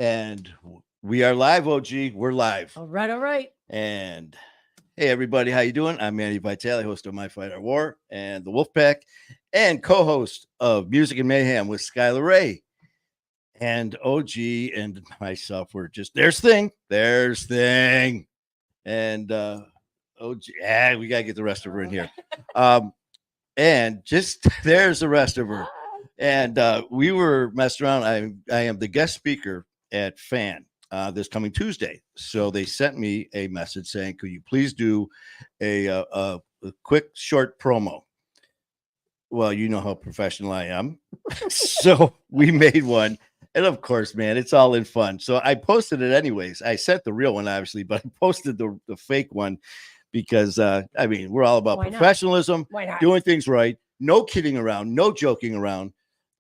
And we are live, OG. We're live. All right, all right. And hey, everybody, how you doing? I'm Manny Vitale, host of My Fight Our War and the Wolfpack, and co-host of Music and Mayhem with Skylar Ray. And OG and myself were just there's thing, and OG. We gotta get the rest of her in here. And just there's the rest of her. And we were messing around. I am the guest speaker at Fan this coming Tuesday. So they sent me a message saying, could you please do a quick short promo? Well, you know how professional I am. So we made one. And of course, man, it's all in fun. So I posted it anyways. I sent the real one, obviously, but I posted the fake one because, we're all about professionalism, doing things right. No kidding around, no joking around.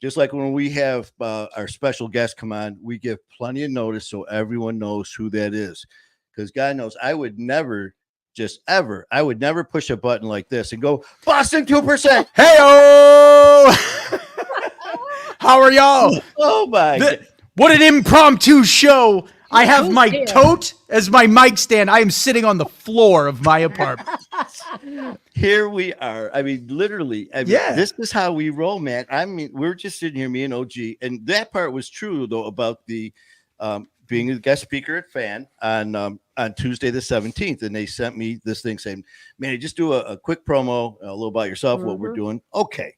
Just like when we have our special guests come on, we give plenty of notice so everyone knows who that is. Because God knows I would never push a button like this and go, Boston 2%. Hey-o! How are y'all? Oh, my God. What an impromptu show. I have my tote as my mic stand. I am sitting on the floor of my apartment. Here we are. I mean, literally. This is how we roll, man. I mean, we're just sitting here, me and OG. And that part was true, though, about the being a guest speaker at Fan on Tuesday the 17th. And they sent me this thing saying, man, just do a quick promo, a little about yourself, what we're doing. Okay.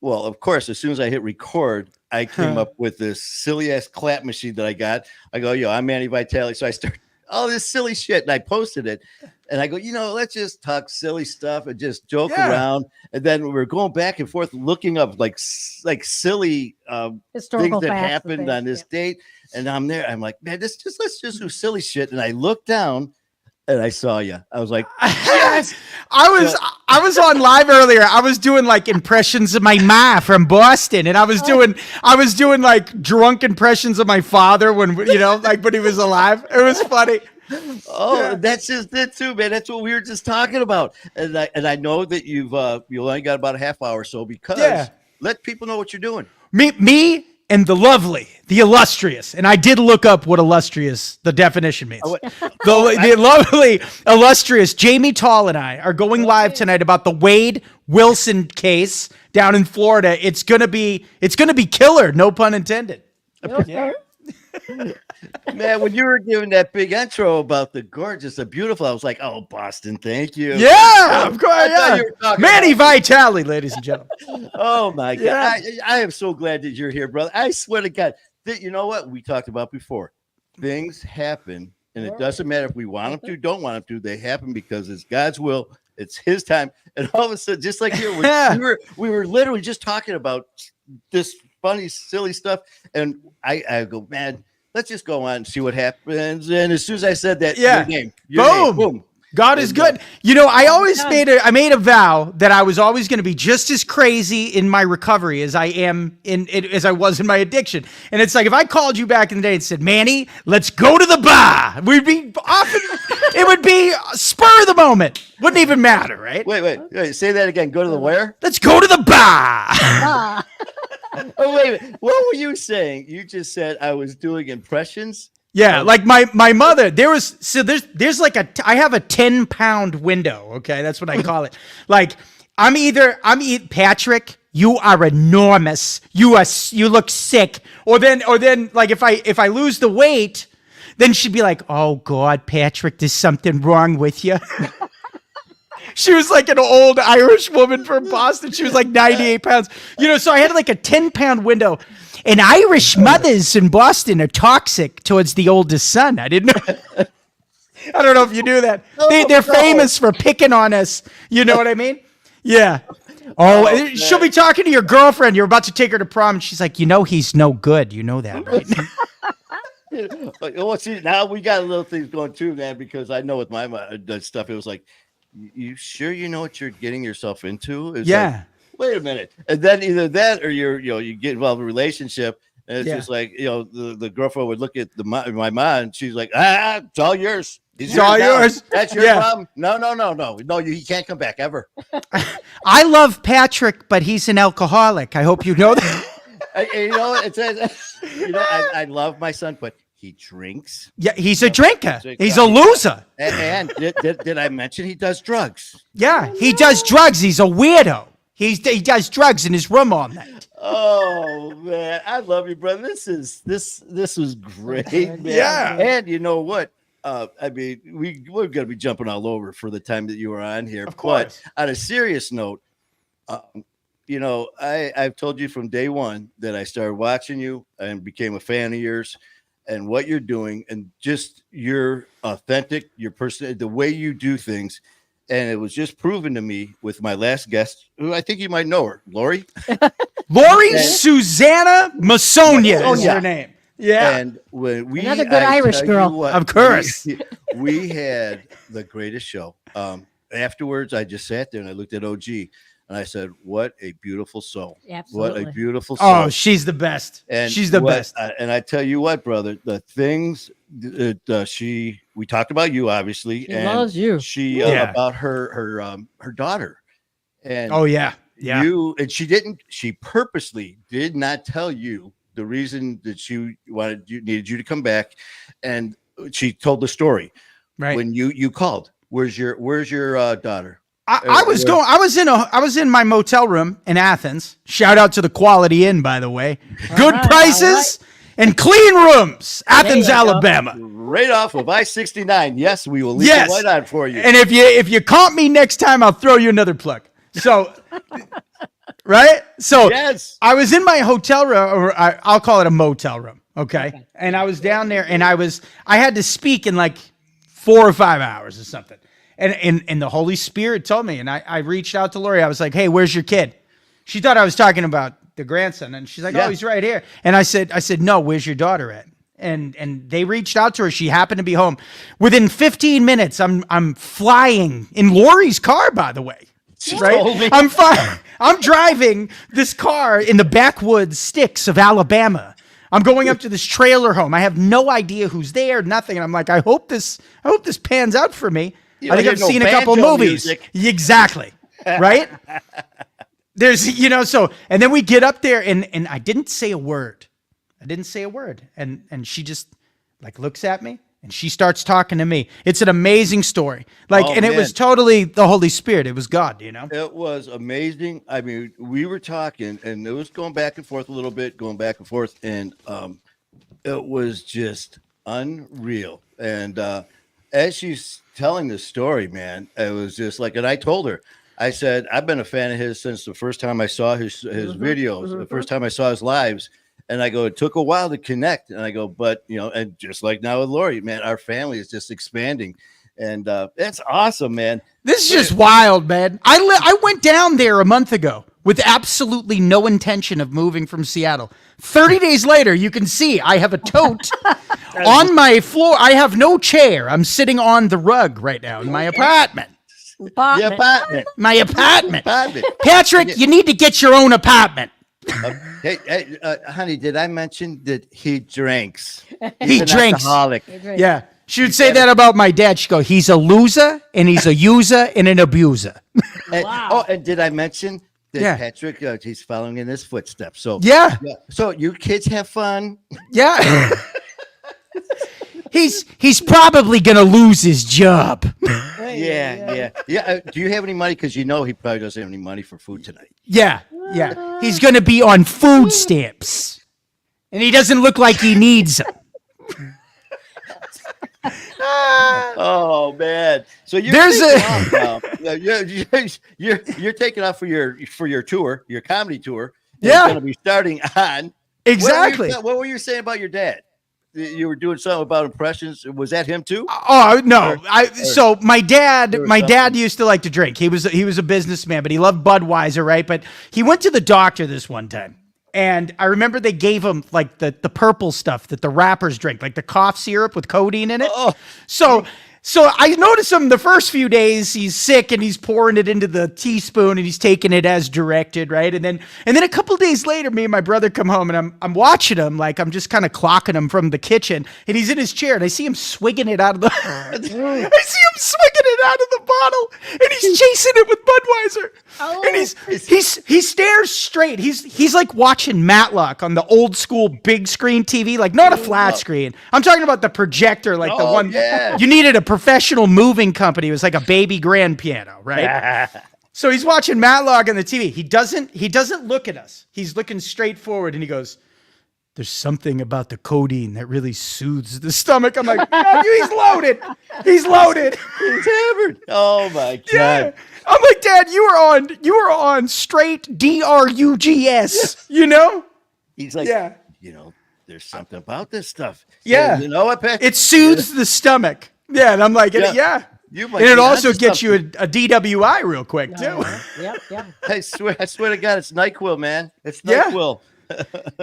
Well, of course, as soon as I hit record, I came up with this silly ass clap machine that I got. I go, I'm Manny Vitale. So I start all this silly shit and I posted it. And I go, let's just talk silly stuff and just joke around. And then we're going back and forth looking up like silly things that happened on this date. And I'm there. I'm like, man, let's just do silly shit. And I looked down. And I saw you. I was like, yes. I was on live earlier. I was doing like impressions of my ma from Boston, and I was doing like drunk impressions of my father when when he was alive. It was funny. Oh, that's just it too, man. That's what we were just talking about. And I know that you only got about a half hour or so because let people know what you're doing. Me. And the lovely, the illustrious, and I did look up what illustrious, the definition means. The lovely, illustrious Jamie Tall and I are going live tonight about the Wade Wilson case down in Florida. It's gonna be killer, no pun intended. Yeah. Man, when you were giving that big intro about the gorgeous, the beautiful, I was like, "Oh, Boston, thank you." Yeah, of course. Yeah. Manny Vitale, ladies and gentlemen. Oh my God, I am so glad that you're here, brother. I swear to God, you know what we talked about before? Things happen, and it doesn't matter if we want them to, don't want them to. They happen because it's God's will. It's His time, and all of a sudden, just like here, we were literally just talking about this funny, silly stuff, and I go, man. Let's just go on and see what happens. And as soon as I said that, your name, boom. God is good. I made a vow that I was always going to be just as crazy in my recovery as I was in my addiction. And it's like, if I called you back in the day and said, Manny, let's go to the bar, it would be spur of the moment. Wouldn't even matter, right? Wait, say that again. Go to the where? Let's go to the bar. Oh, wait a minute. What were you saying? You just said I was doing impressions. Yeah, like my mother. There's like I have a 10-pound window. Okay, that's what I call it. Like I'm Patrick. You are enormous. You look sick. Or then like if I lose the weight, then she'd be like, oh God, Patrick, there's something wrong with you. She was like an old Irish woman from Boston. She was like 98 pounds. So I had like a 10-pound window. And Irish mothers in Boston are toxic towards the oldest son. I didn't know. I don't know if you knew that. They're famous for picking on us. You know what I mean? Yeah. Oh, she'll be talking to your girlfriend. You're about to take her to prom. And she's like, he's no good. You know that, right? Well, see, now we got a little things going too, man, because I know with my stuff, it was like, you sure you know what you're getting yourself into? It's like, wait a minute. And then either that or you get involved in a relationship and it's just like, the girlfriend would look at my mom and she's like, it's all yours. It's all yours. That's your problem. No, he can't come back ever. I love Patrick, but he's an alcoholic. I hope you know that. It says, I love my son, but he drinks. Yeah, he's a drinker. He's a loser. And did I mention he does drugs? Yeah, he does drugs. He's a weirdo. He does drugs in his room all night. Oh man, I love you, brother. This was great, man. Yeah. And you know what? I mean, we're gonna be jumping all over for the time that you were on here. Of course. But on a serious note, I've told you from day one that I started watching you and became a fan of yours and what you're doing and just your authentic, your person, the way you do things. And it was just proven to me with my last guest, who I think you might know her, Lori. Lori Susanna Masonia is her name. Yeah. And when Another good Irish girl. Of course. We had the greatest show. Afterwards, I just sat there and I looked at OG and I said, what a beautiful soul. Absolutely. What a beautiful soul. Oh, she's the best. And she's the best. And I tell you what, brother, the things that we talked about you, obviously. She and loves you. She about her daughter. And oh, yeah. Yeah. She purposely did not tell you the reason that she needed you to come back. And she told the story. Right. When you called. Where's your daughter? I was in my motel room in Athens. Shout out to the Quality Inn, by the way. Good prices and clean rooms. Athens, Alabama. Right off of I-69. Yes, we will leave the light on for you. And if you comp me next time, I'll throw you another plug. So, right? So yes. I was in my hotel room, or I'll call it a motel room. Okay. And I was down there and I had to speak in like 4 or 5 hours or something. And the Holy Spirit told me, and I reached out to Lori. I was like, hey, where's your kid? She thought I was talking about the grandson. And she's like, oh, he's right here. And I said, no, where's your daughter at? And they reached out to her. She happened to be home. Within 15 minutes, I'm flying in Lori's car, by the way. Right? I'm driving this car in the backwoods sticks of Alabama. I'm going up to this trailer home. I have no idea who's there, nothing. And I'm like, I hope this pans out for me. I think I've seen a couple movies. Music. Exactly. Right? There's, and then we get up there and I didn't say a word. And she just like looks at me and she starts talking to me. It's an amazing story. It was totally the Holy Spirit. It was God, It was amazing. I mean, we were talking and it was going back and forth a little bit, and it was just unreal. And as she's telling the story, man, it was just like, and I told her, I said, I've been a fan of his since the first time I saw his videos, the first time I saw his lives. And I go, it took a while to connect. And I go, but, and just like now with Lori, man, our family is just expanding. And that's awesome, man. This is just wild, man. I went down there a month ago with absolutely no intention of moving from Seattle. 30 days later, you can see I have a tote on my floor. I have no chair. I'm sitting on the rug right now in my apartment. My apartment. Patrick, you need to get your own apartment. Hey, honey, did I mention that he drinks? He drinks. Alcoholic. Yeah. She would say that about my dad. She'd go, he's a loser, and he's a user, and an abuser. Wow. And did I mention that Patrick, he's following in his footsteps? So yeah. So you kids have fun. Yeah. He's probably gonna lose his job. Yeah. Do you have any money? Because he probably doesn't have any money for food tonight. Yeah. He's gonna be on food stamps, and he doesn't look like he needs them. Oh man! So you're taking off for your tour, your comedy tour. Yeah, going to be starting on exactly. What were you saying about your dad? You were doing something about impressions. Was that him too? Oh no! So my dad used to like to drink. He was a businessman, but he loved Budweiser, right? But he went to the doctor this one time. And I remember they gave him like the purple stuff that the rappers drink, like the cough syrup with codeine in it. Oh. So So I noticed him the first few days. He's sick and he's pouring it into the teaspoon and he's taking it as directed, right? And then a couple days later, me and my brother come home and I'm watching him, like I'm just kind of clocking him from the kitchen, and he's in his chair and I see him swigging it out of the bottle, and he's chasing it with Budweiser. Oh. And he stares straight. He's like watching Matlock on the old school big screen TV, like not a flat screen. I'm talking about the projector, like the one you needed a professional moving company. It was like a baby grand piano, right? So he's watching Matlock on the TV. He doesn't look at us. He's looking straight forward and he goes, "There's something about the codeine that really soothes the stomach." I'm like, he's loaded. He's loaded. He's hammered. Oh my God. Yeah. I'm like, Dad, you were on straight drugs, you know? He's like, Yeah. you know, there's something about this stuff. Yeah. So, you know what, Pat? It soothes the stomach. Yeah. And I'm like, yeah. You might And it be also onto gets you a something. DWI real quick, too. Yep. I swear to God, it's NyQuil, man. It's Yeah. NyQuil.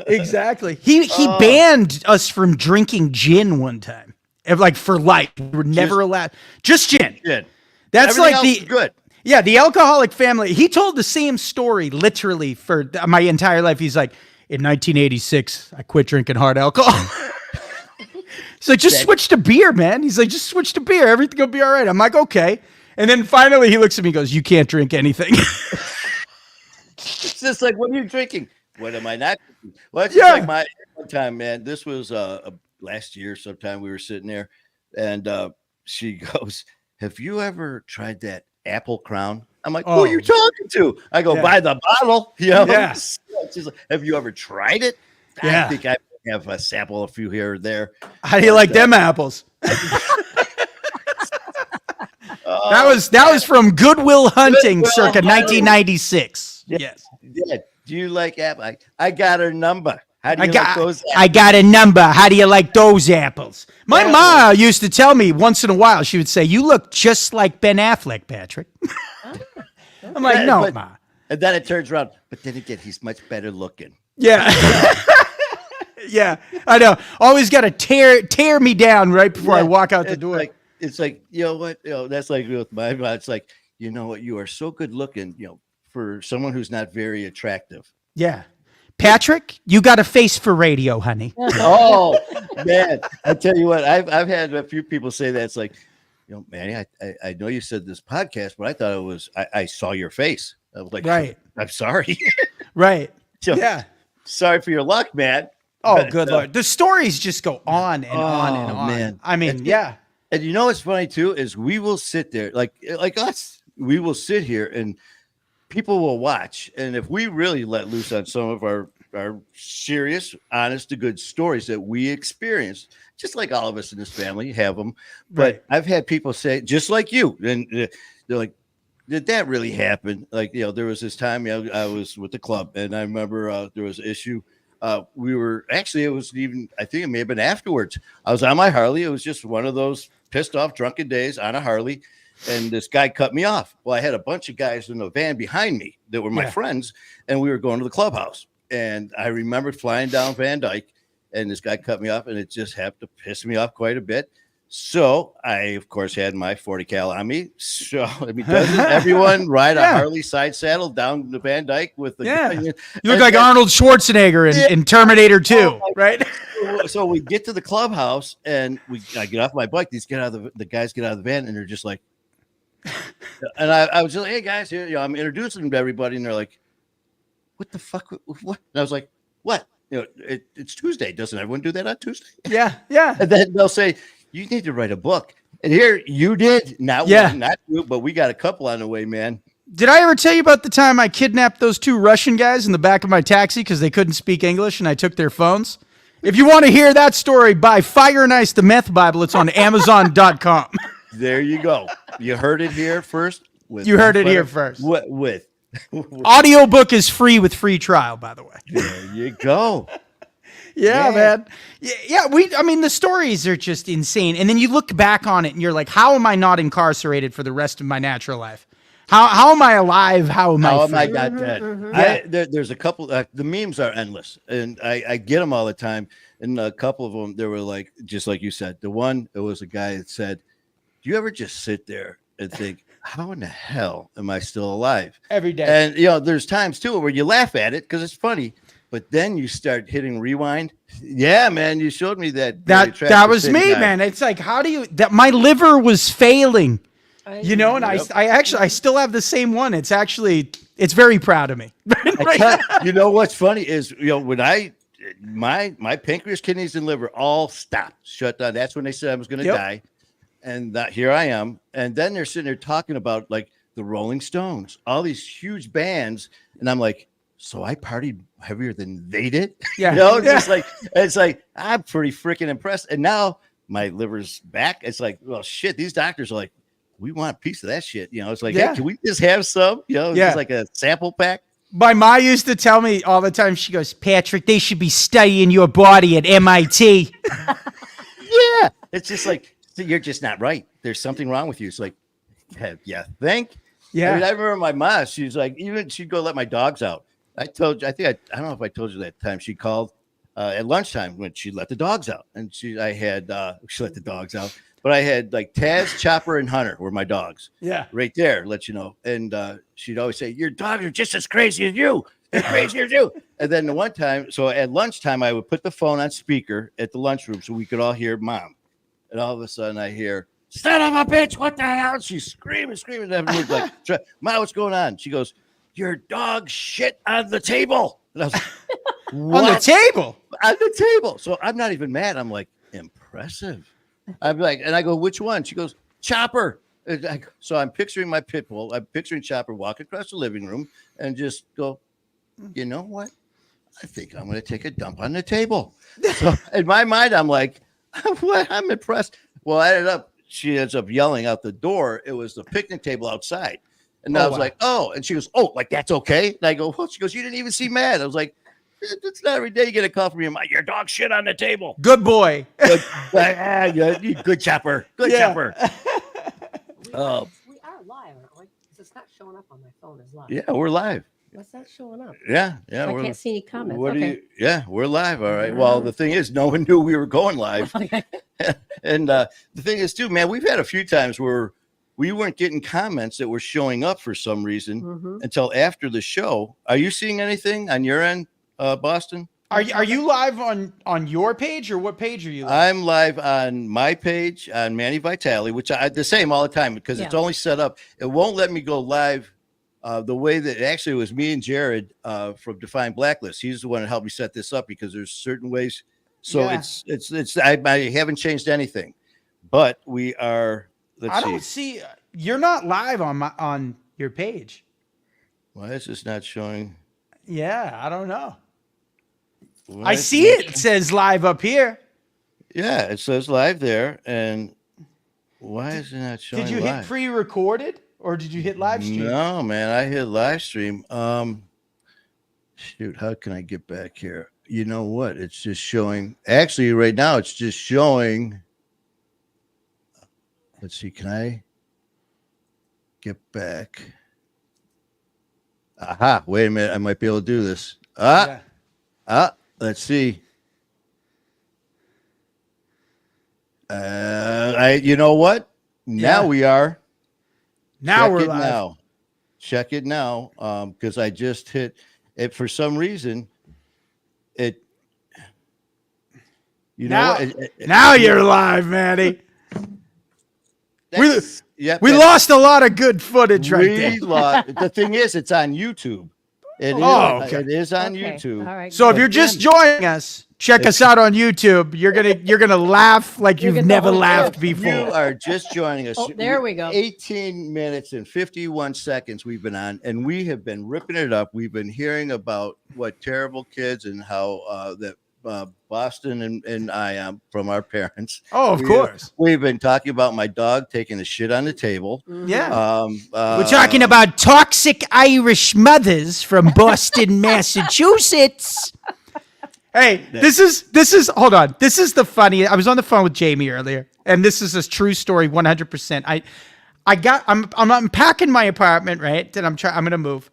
Exactly. He banned us from drinking gin one time. Like for life. We were never allowed. Just gin. Good. That's Everything like else is good. Yeah, the alcoholic family. He told the same story literally for my entire life. He's like, in 1986, I quit drinking hard alcohol. He's like, just switch to beer, man. He's like, just switch to beer. Everything will be all right. I'm like, okay. And then finally he looks at me and goes, "You can't drink anything." It's just like, what are you drinking? What am I not drinking? Well, it's just like my one time, man. This was last year sometime we were sitting there, and she goes, "Have you ever tried that Apple Crown?" I'm like, "Who are you talking to?" I go, "By the bottle." You know? Yeah. She's like, "Have you ever tried it?" Yeah. I think I have a sample, a few here or there. How do you like them apples? That was from Goodwill Hunting, circa 1996. Yes. Yeah. Do you like apple? I got her number. How do you like those apples? I got a number. How do you like those apples? My ma used to tell me once in a while, she would say, "You look just like Ben Affleck, Patrick." I'm like, "No, Ma." And then it turns around. But then again, he's much better looking. Yeah. Yeah, I know. Always got to tear me down right before I walk out the door. It's like, you know what? You know, that's like with my mom. It's like, you know what? You are so good looking, you know, for someone who's not very attractive. Yeah. Patrick, you got a face for radio, honey. Oh, man. I tell you what, I've had a few people say that. It's like, you know, Manny, I know you said this podcast, but I thought it was, I saw your face. I was like, right. I'm sorry. Right. So, yeah. Sorry for your luck, man. Oh, good Lord. The stories just go on and on and on. Man. I mean, yeah. And you know what's funny too is we will sit there like us. We will sit here and people will watch. And if we really let loose on some of our serious, honest to good stories that we experienced, just like all of us in this family have them. But I've had people say, just like you, and they're like, "Did that really happen?" Like, you know, there was this time I was with the club, and I remember there was an issue. We were actually, it was even, I think it may have been afterwards. I was on my Harley. It was just one of those pissed off drunken days on a Harley. And this guy cut me off. Well, I had a bunch of guys in the van behind me that were my friends, and we were going to the clubhouse. And I remember flying down Van Dyke, and this guy cut me off, and it just happened to piss me off quite a bit. So I, of course, had my 40 cal on me. So I mean, doesn't everyone ride a Harley side saddle down the Van Dyke with the gun? You look like Arnold Schwarzenegger in Terminator 2, right? So we get to the clubhouse, and I get off my bike. These the guys get out of the van, and they're just like, and I was just like, "Hey guys, here, you know, I'm introducing them to everybody," and they're like, "What the fuck? What?" And I was like, "What? You know, it's Tuesday. Doesn't everyone do that on Tuesday?" Yeah. And then they'll say, "You need to write a book." And here you did, not one, not two, but we got a couple on the way, man. Did I ever tell you about the time I kidnapped those two Russian guys in the back of my taxi because they couldn't speak English and I took their phones? If you want to hear that story, buy Fire and Ice, the Meth Bible. It's on Amazon.com. There you go. You heard it here first. You heard it here first. With audiobook is free with free trial, by the way. There you go. Yeah, man. Yeah, I mean, the stories are just insane. And then you look back on it and you're like, how am I not incarcerated for the rest of my natural life? How am I alive? How am I not dead? There's a couple, the memes are endless, and I get them all the time. And a couple of them, they were like, just like you said, the one, it was a guy that said, "Do do you ever just sit there and think, how in the hell am I still alive? Every day. And there's times too where you laugh at it because it's funny, but then you start hitting rewind. Yeah, man, you showed me that. That was me, man. It's like, how do you? That my liver was failing, and I still have the same one. It's very proud of me. You know what's funny is when my pancreas, kidneys, and liver all stopped, shut down. That's when they said I was going to die. And here I am. And then they're sitting there talking about like the Rolling Stones, all these huge bands. And I'm like, so I partied heavier than they did? Yeah. It's like, I'm pretty freaking impressed. And now my liver's back. It's like, well, shit, these doctors are like, we want a piece of that shit. It's like, hey, can we just have some? Just like a sample pack. My ma used to tell me all the time, she goes, Patrick, they should be studying your body at MIT. Yeah. It's just like, you're just not right. There's something wrong with you. It's like, yeah, think. Yeah. I remember my mom, she's like, she'd go let my dogs out. I don't know if I told you that time she called at lunchtime when she let the dogs out. And she let the dogs out. But I had like Taz, Chopper, and Hunter were my dogs. Yeah. Right there, let you know. And she'd always say, your dogs are just as crazy as you. They're crazy as you. And then the one time, so at lunchtime, I would put the phone on speaker at the lunchroom so we could all hear Mom. And all of a sudden I hear, son of a bitch, what the hell? She's screaming. Everyone's like, Mom, what's going on? She goes, your dog shit on the table. And I was like, what? On the table? On the table. So I'm not even mad. I'm like, impressive. I'm like, and I go, which one? She goes, Chopper. So I'm picturing my pit bull. I'm picturing Chopper walk across the living room and just go, you know what? I think I'm going to take a dump on the table. So in my mind, I'm like, I'm impressed. Well, she ends up yelling out the door. It was the picnic table outside. And I was like, oh, and she goes, oh, like that's okay. And I go, well, she goes, you didn't even seem mad. I was like, it's not every day you get a call from your dog shit on the table. Good boy. Good Chopper. Good Chopper. We are live, aren't we? It's not showing up on my phone as live. Yeah, we're live. What's that showing up? Yeah. I can't see any comments. We're live. All right. Well, the thing is, no one knew we were going live. And the thing is, too, man, we've had a few times where we weren't getting comments that were showing up for some reason until after the show. Are you seeing anything on your end, Boston? Are you live on your page, or what page are you live? I'm live on my page on Manny Vitale, which I the same all the time because it's only set up. It won't let me go live the way that actually it was me and Jared from Define Blacklist. He's the one that helped me set this up because there's certain ways. So it's I haven't changed anything, but we are. I don't see you're not live on your page. Why is this not showing? Yeah, I don't know. I see it says live up here. Yeah, it says live there. And why is it not showing? Did you hit pre-recorded or did you hit live stream? No, man, I hit live stream. Shoot, how can I get back here? You know what? It's just showing. Actually, right now, it's just showing. Let's see. Can I get back? Aha. Wait a minute. I might be able to do this. Let's see. You know what? Now we are. Now we're live. Check it now. Because I just hit it for some reason. Now you're live, Manny. We lost a lot of good footage right there. The thing is, it's on YouTube. It is on YouTube. All right, so if you're just joining us, check us out on YouTube. You're gonna laugh like you've never laughed before. You are just joining us. Oh, there we go. 18 minutes and 51 seconds we've been on, and we have been ripping it up. We've been hearing about what terrible kids and how that Boston and I am from our parents. Oh, of course. We've been talking about my dog taking the shit on the table. Yeah. We're talking about toxic Irish mothers from Boston, Massachusetts. Hey, this is hold on. This is the funny. I was on the phone with Jamie earlier, and this is a true story, 100%. I'm unpacking my apartment, right? And I'm gonna move.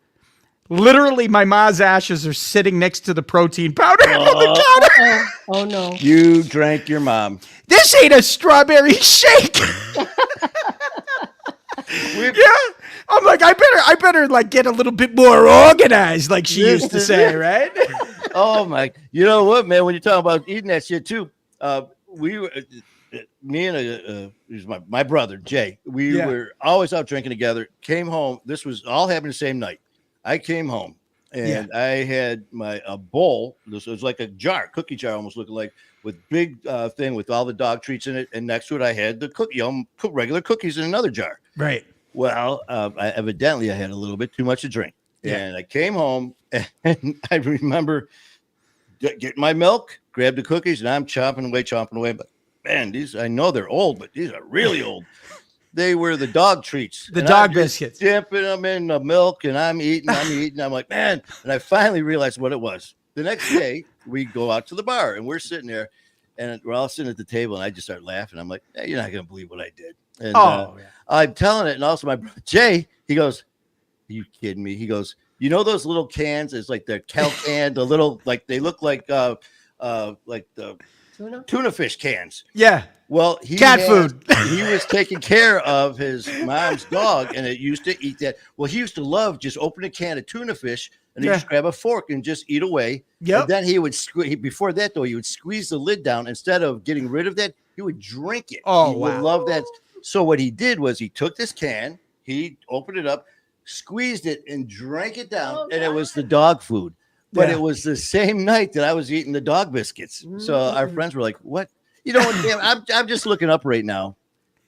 Literally, my ma's ashes are sitting next to the protein powder on the counter. Oh no! You drank your mom. This ain't a strawberry shake. I'm like, I better like get a little bit more organized, like she used to say, right? Oh my! You know what, man? When you're talking about eating that shit too, we were, me and it was my brother Jay. We were always out drinking together. Came home. This was all happened the same night. I came home and I had a bowl. This was like a jar, cookie jar, almost looking like, with big thing with all the dog treats in it. And next to it, I had the regular cookies in another jar. Right. Well, evidently I had a little bit too much to drink. And I came home and I remember getting my milk, grabbed the cookies, and I'm chomping away. But man, I know they're old, but these are really old. They were the dog treats. The dog biscuits. Dipping them in the milk, and I'm eating. I'm like, man. And I finally realized what it was. The next day, we go out to the bar, and we're sitting there, and we're all sitting at the table, and I just start laughing. I'm like, hey, you're not going to believe what I did. And I'm telling it, and also my brother Jay, he goes, are you kidding me? He goes, you know those little cans? It's like the cow can, the little, like they look like the tuna fish cans. Yeah. Well, food. He was taking care of his mom's dog, and it used to eat that. Well, he used to love just open a can of tuna fish and he'd just grab a fork and just eat away. Yep. And then he would before that though, he would squeeze the lid down. Instead of getting rid of that, he would drink it. Oh, he would love that. So what he did was he took this can, he opened it up, squeezed it, and drank it down, and it was the dog food. But it was the same night that I was eating the dog biscuits. So our friends were like, what? You know what, damn, I'm just looking up right now.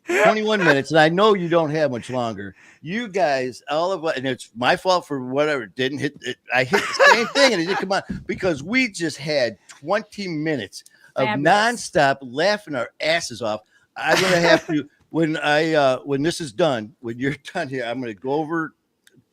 21 minutes, and I know you don't have much longer. You guys, all of us, and it's my fault for whatever didn't hit it. I hit the same thing, and it didn't come on because we just had 20 minutes of nonstop laughing our asses off. I'm gonna have to when this is done, when you're done here, I'm gonna go over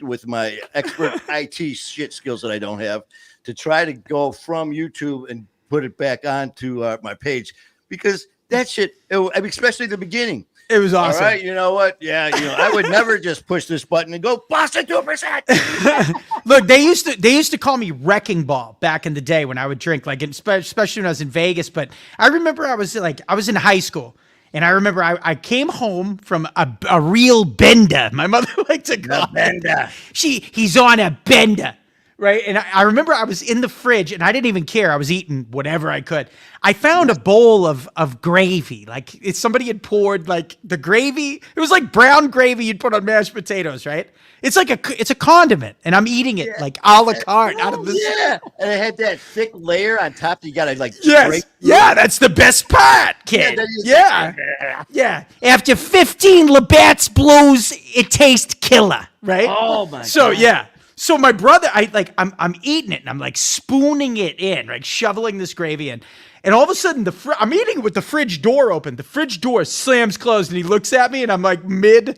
with my expert IT shit skills that I don't have to try to go from YouTube and put it back onto my page because that shit, especially the beginning. It was awesome. All right, you know what? Yeah, I would never just push this button and go Boston 2%. Look, they used to call me Wrecking Ball back in the day when I would drink, like especially when I was in Vegas. But I remember I was in high school, and I remember I came home from a real bender. My mother liked to call bender. He's on a bender. Right. And I remember I was in the fridge and I didn't even care. I was eating whatever I could. I found a bowl of gravy. Like somebody had poured like the gravy. It was like brown gravy you'd put on mashed potatoes. Right. It's like it's a condiment and I'm eating it like a la carte out of this. Yeah. And it had that thick layer on top that you got to like. Yeah. That's the best part, kid. Yeah. After 15 Labatt's blows, it tastes killer. Right. Oh my God. So, yeah. So my brother, I'm eating it and I'm like spooning it in, like shoveling this gravy in. And all of a sudden I'm eating it with the fridge door open. The fridge door slams closed and he looks at me and I'm like mid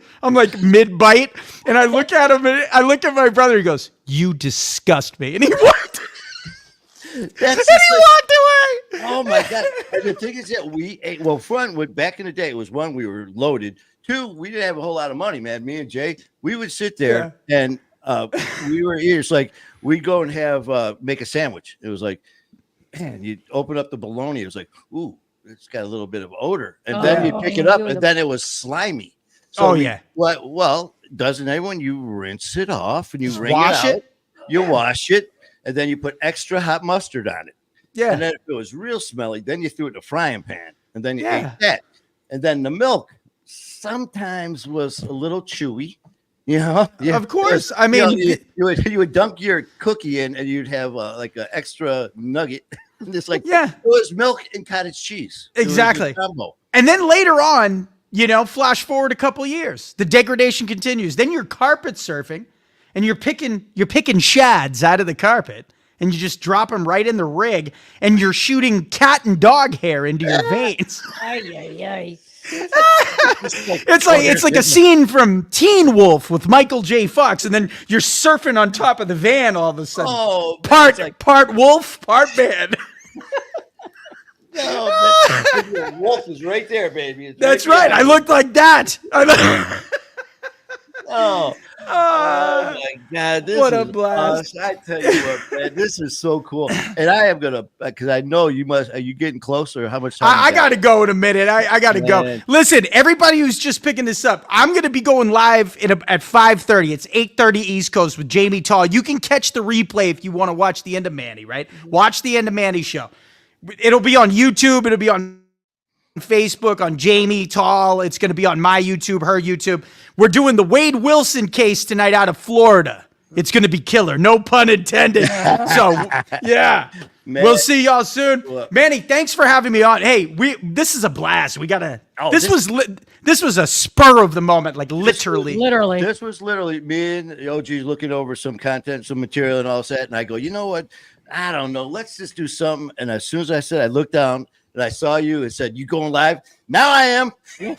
bite. And I look at him and I look at my brother. He goes, "You disgust me." And he walked. Walked away. Oh my God. And the thing is that we ate, back in the day, it was one, we were loaded. Two, we didn't have a whole lot of money, man. Me and Jay, we would sit there and we were here. It's like we'd go and have make a sandwich. It was like, man, you'd open up the bologna. It was like, ooh, it's got a little bit of odor. And then you'd pick it up, and then it was slimy. So well, doesn't everyone? You rinse it off and you wash it. You wash it, and then you put extra hot mustard on it. Yeah. And then if it was real smelly, then you threw it in a frying pan, and then you ate that. And then the milk sometimes was a little chewy. Of course. I mean, you would dunk your cookie in, and you'd have like an extra nugget. Just like it was milk and cottage cheese. Exactly. And then later on, flash forward a couple of years, the degradation continues. Then you're carpet surfing, and you're picking shads out of the carpet, and you just drop them right in the rig, and you're shooting cat and dog hair into your veins. It's like a scene from Teen Wolf with Michael J. Fox, and then you're surfing on top of the van all of a sudden. Oh, part wolf, part man. No, wolf is right there, baby. That's right. I looked like that. Oh my God, this What a is blast. awesome. I tell you what, man, this is so cool. And I am gonna, because I know you must. Are you getting closer? How much time? I got to go in a minute. I got to go. Man. Listen, everybody who's just picking this up, I'm going to be going live at 5:30. It's 8:30 East Coast with Jamie Tall. You can catch the replay if you want to watch the end of Manny, right? Watch the end of Manny show. It'll be on YouTube. It'll be on Facebook, on Jamie Tall. It's going to be on my YouTube, her YouTube. We're doing the Wade Wilson case tonight out of Florida. It's going to be killer. No pun intended. So, yeah. Man. We'll see y'all soon. Look. Manny, thanks for having me on. Hey, this is a blast. We got to This was a spur of the moment, like literally. This was literally me and OG looking over some content, some material and all that. And I go, you know what? I don't know. Let's just do something. And as soon as I said, I looked down and I saw you and said, you going live? Now I am.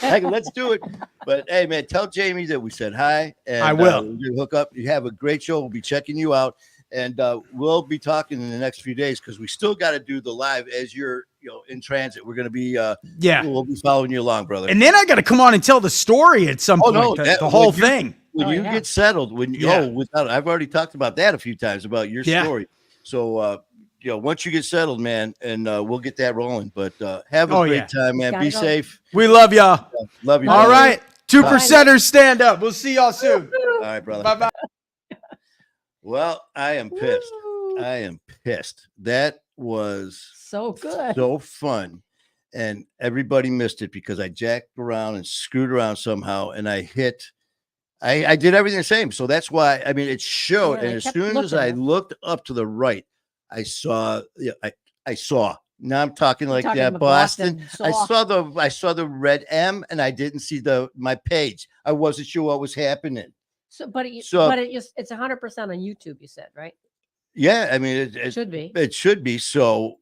I go, let's do it. But hey, man, tell Jamie that we said hi. And I will. We'll hook up. You have a great show. We'll be checking you out. And we'll be talking in the next few days because we still got to do the live as you're in transit. We're going to be we'll be following you along, brother. And then I got to come on and tell the story at some point. The whole thing. When you get settled, I've already talked about that a few times about your story. So once you get settled, man, and we'll get that rolling. But have a great time, man. Be safe. We love y'all. Love you. All right. 2%ers stand up. We'll see y'all soon. All right, brother. Bye-bye. Well, I am pissed. I am pissed. That was so good. So fun. And everybody missed it because I jacked around and screwed around somehow. And I did everything the same. So that's why, I mean, it showed. Yeah, and as soon as I looked up to the right, I saw, I saw. Now I'm talking like that, Boston. I saw the red M and I didn't see my page. I wasn't sure what was happening. So, but it's 100% on YouTube. You said, right? Yeah, I mean, it should be. It should be. So,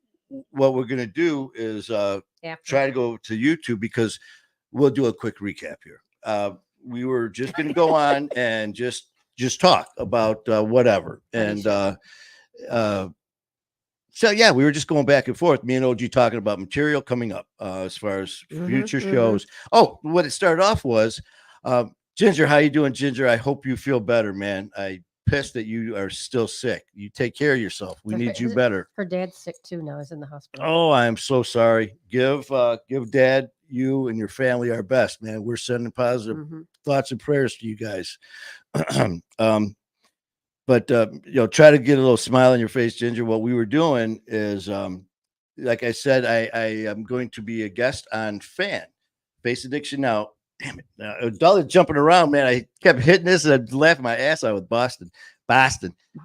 what we're gonna do is try to go to YouTube because we'll do a quick recap here. We were just gonna go on and just talk about whatever, and so yeah, we were just going back and forth. Me and OG talking about material coming up as far as future shows. Oh, what it started off was. Ginger, how you doing, Ginger? I hope you feel better, man. I pissed that you are still sick. You take care of yourself. We need you better. Her dad's sick too now. He's in the hospital. Oh, I am so sorry. Give Dad, you and your family our best, man. We're sending positive thoughts and prayers to you guys. But try to get a little smile on your face, Ginger. What we were doing is, like I said, I am going to be a guest on Face Addiction Now. Damn it. Dolly jumping around, man. I kept hitting this and I'd laugh my ass out with Boston.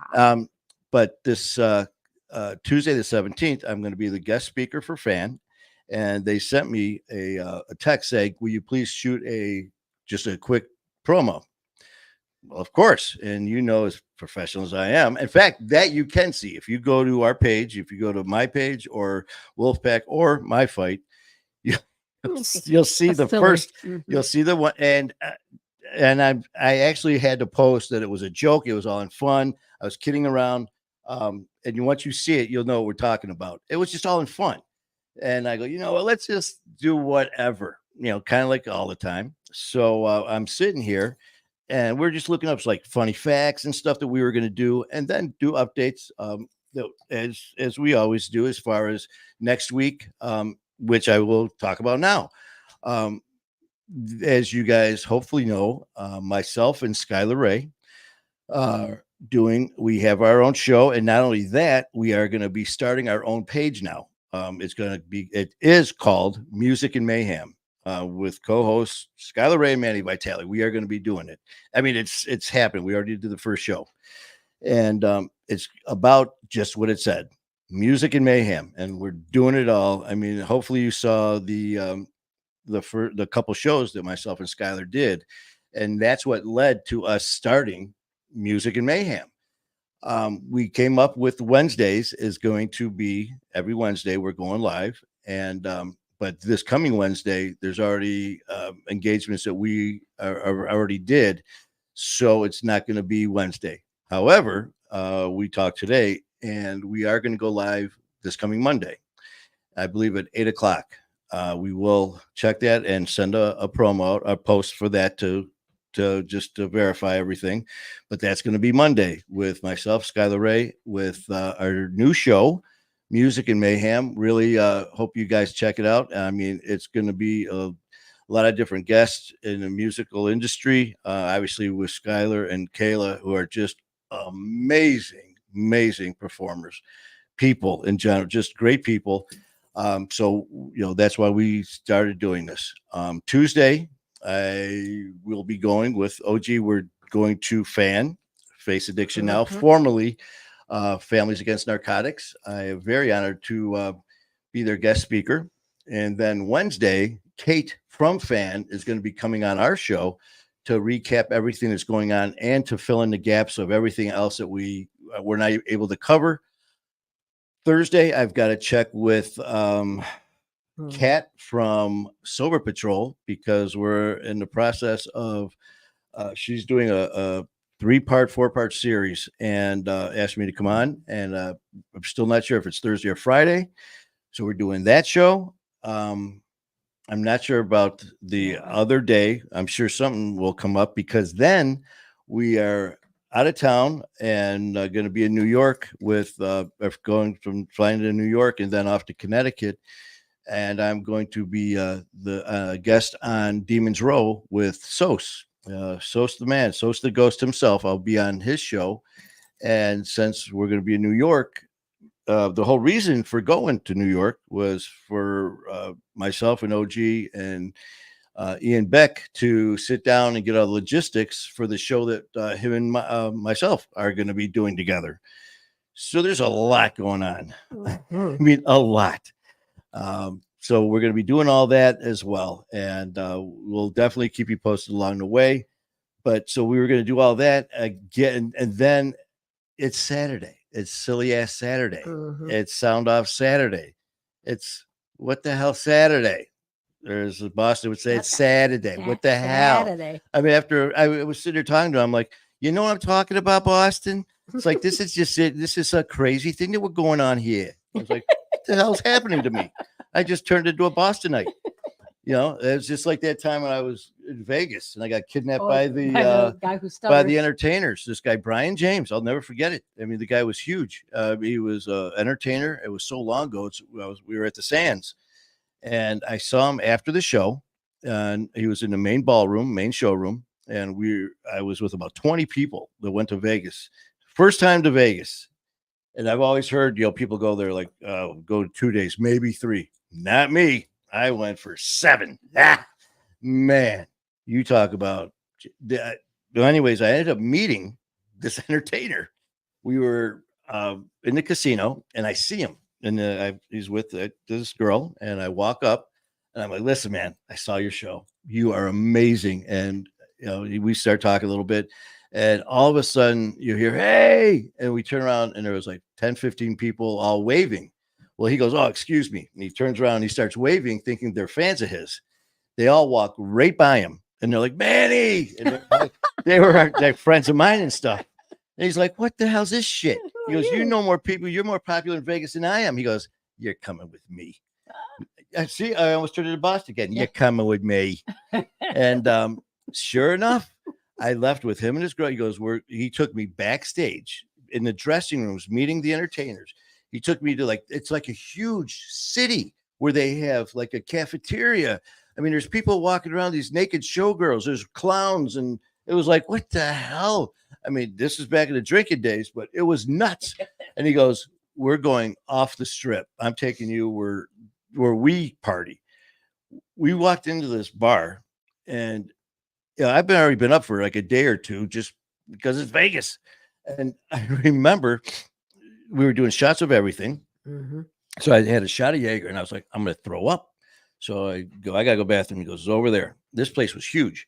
But this Tuesday, the 17th, I'm going to be the guest speaker for Fan. And they sent me a text saying, will you please shoot just a quick promo? Well, of course. And as professional as I am, in fact, that you can see if you go to our page, if you go to my page or Wolfpack or My Fight, you'll see the first, you'll see the one. And I actually had to post that it was a joke. It was all in fun. I was kidding around. And once you see it, you'll know what we're talking about. It was just all in fun. And I go, let's just do whatever, kind of like all the time. So I'm sitting here and we're just looking up like funny facts and stuff that we were going to do, and then do updates as we always do as far as next week. Which I will talk about now. As you guys hopefully know, myself and Skylar Ray we have our own show. And not only that, we are going to be starting our own page now. It is called Music and Mayhem with co-hosts Skylar Ray and Manny Vitale. We are going to be doing it. I mean, it's happened. We already did the first show. And it's about just what it said. Music and Mayhem, and we're doing it all. I mean, hopefully you saw the couple shows that myself and Skylar did, and that's what led to us starting Music and Mayhem. We came up with Wednesdays is going to be every Wednesday we're going live, and but this coming Wednesday there's already engagements that we are already did, so it's not going to be Wednesday. However, we talked today. And we are going to go live this coming Monday, I believe at 8:00. We will check that and send a promo, a post for that to to verify everything. But that's going to be Monday with myself, Skylar Ray, with our new show, Music and Mayhem. Really hope you guys check it out. I mean, it's going to be a lot of different guests in the musical industry, obviously with Skylar and Kayla, who are just amazing performers, people in general, just great people. So, that's why we started doing this. Tuesday, I will be going with OG. We're going to Face Addiction now, formerly Families Against Narcotics. I am very honored to be their guest speaker. And then Wednesday, Kate from Fan is going to be coming on our show to recap everything that's going on and to fill in the gaps of everything else that we're not able to cover. Thursday, I've got to check with Kat from Sober Patrol, because we're in the process of she's doing a 4-part series and asked me to come on, and I'm still not sure if it's Thursday or Friday, so we're doing that show. I'm not sure about the other day. I'm sure something will come up, because then we are out of town and going to be in New York with flying to New York and then off to Connecticut. And I'm going to be the guest on Demon's Row with Sos. Sos the man, Sos the ghost himself. I'll be on his show. And since we're going to be in New York, the whole reason for going to New York was for myself and OG and Ian Beck to sit down and get all the logistics for the show that him and myself are going to be doing together. So there's a lot going on. I mean, a lot. So we're going to be doing all that as well. And we'll definitely keep you posted along the way. But so we were going to do all that again. And then it's Saturday. It's silly ass Saturday. It's Sound Off Saturday. It's what the hell Saturday? There's a boss that would say it's Saturday. What the hell? I mean, after I was sitting there talking to him, I'm like, you know what I'm talking about, Boston? It's like, this is just it. This is a crazy thing that we're going on here. I was like, what the hell's happening to me? I just turned into a Bostonite. It was just like that time when I was in Vegas and I got kidnapped by the guy who by the entertainers. This guy, Brian James, I'll never forget it. I mean, the guy was huge. He was an entertainer. It was so long ago. We were at the Sands, and I saw him after the show, and he was in the main showroom, and I was with about 20 people that went to Vegas. First time to Vegas. And I've always heard, people go there like, go 2 days, maybe 3. Not me. I went for 7. Man, you talk about. Anyways, I ended up meeting this entertainer. We were in the casino, and I see him, and he's with this girl, and I walk up, and I'm like, "Listen, man, I saw your show. You are amazing." And we start talking a little bit, and all of a sudden you hear, "Hey!" And we turn around, and there was like 10, 15 people all waving. Well, he goes, "Oh, excuse me." And he turns around and he starts waving, thinking they're fans of his. They all walk right by him and they're like, "Manny." And they were like friends of mine and stuff. And he's like, "What the hell's this shit?" He goes, "You know more people. You're more popular in Vegas than I am." He goes, "You're coming with me." See, I almost turned into Boston again. "You're coming with me." And sure enough, I left with him and his girl. He goes, he took me backstage in the dressing rooms, meeting the entertainers. He took me to it's like a huge city where they have like a cafeteria. I mean, there's people walking around, these naked showgirls, there's clowns. And it was like, what the hell? I mean, this is back in the drinking days, but it was nuts. And he goes, "We're going off the strip. I'm taking you where we party." We walked into this bar, and I've already been up for like a day or two just because it's Vegas. And I remember we were doing shots of everything. So I had a shot of Jaeger, and I was like, I'm going to throw up. So I go, "I got to go bathroom." He goes, "It's over there." This place was huge.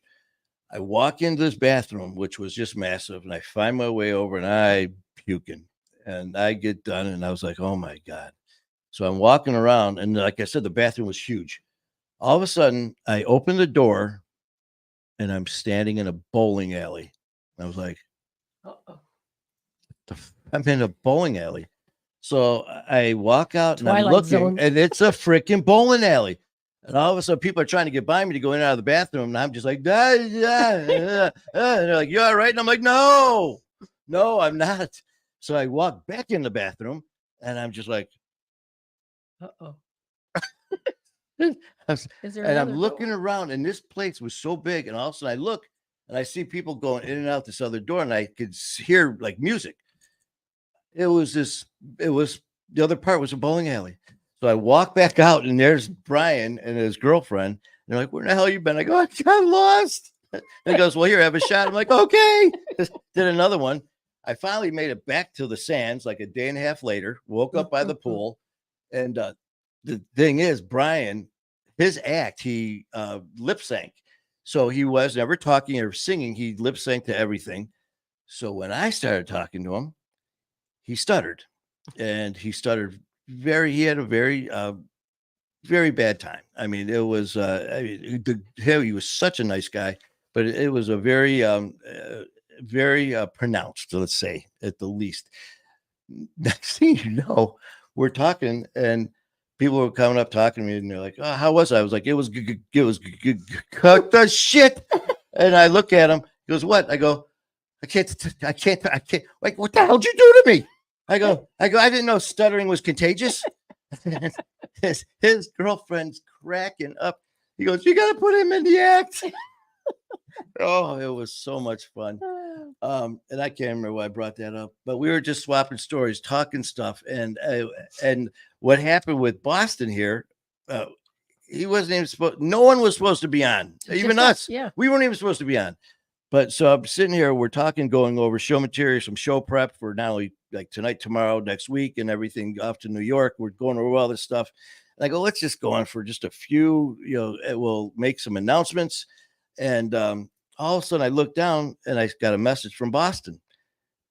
I walk into this bathroom, which was just massive, and I find my way over, and I puking. And I get done, and I was like, oh, my God. So I'm walking around, and like I said, the bathroom was huge. All of a sudden, I open the door, and I'm standing in a bowling alley. I was like, I'm in a bowling alley. So I walk out and I'm looking, and it's a freaking bowling alley. And all of a sudden, people are trying to get by me to go in and out of the bathroom, and I'm just like, and they're like, "You all right?" And I'm like, "No, I'm not." So I walk back in the bathroom, and I'm just like, Uh-oh. and Is there I'm another looking door? around, and this place was so big, and all of a sudden I look, and I see people going in and out this other door, and I could hear like music. It was the other part was a bowling alley. So I walk back out, and there's Brian and his girlfriend. They're like, "Where the hell you been?" I go, "I got lost." And he goes, "Well, here, have a shot." I'm like, "Okay." Did another one. I finally made it back to the sands like a day and a half later, woke up by the pool. And the thing is, Brian, his act, he lip sync. So he was never talking or singing. He lip synced to everything. So when I started talking to him, he stuttered, and he had a very bad time. I mean, it was he was such a nice guy, but it was a very pronounced, let's say, at the least. Next thing you know, we're talking, and people were coming up talking to me, and they're like, "Oh, how was I?" I was like, it was cut the shit." And I look at him. He goes, "What?" I go, I can't. Like, what the hell did you do to me? I go, I didn't know stuttering was contagious. his girlfriend's cracking up. He goes, "You got to put him in the act." Oh, it was so much fun. And I can't remember why I brought that up, but we were just swapping stories, talking stuff, and what happened with Boston here. He wasn't even supposed. No one was supposed to be on, even us. Yeah. We weren't even supposed to be on. But so I'm sitting here, we're talking, going over show material, some show prep for not only like tonight, tomorrow, next week, and everything off to New York. We're going over all this stuff. And I go, let's just go on for just a few, we'll make some announcements. And all of a sudden I look down, and I got a message from Boston.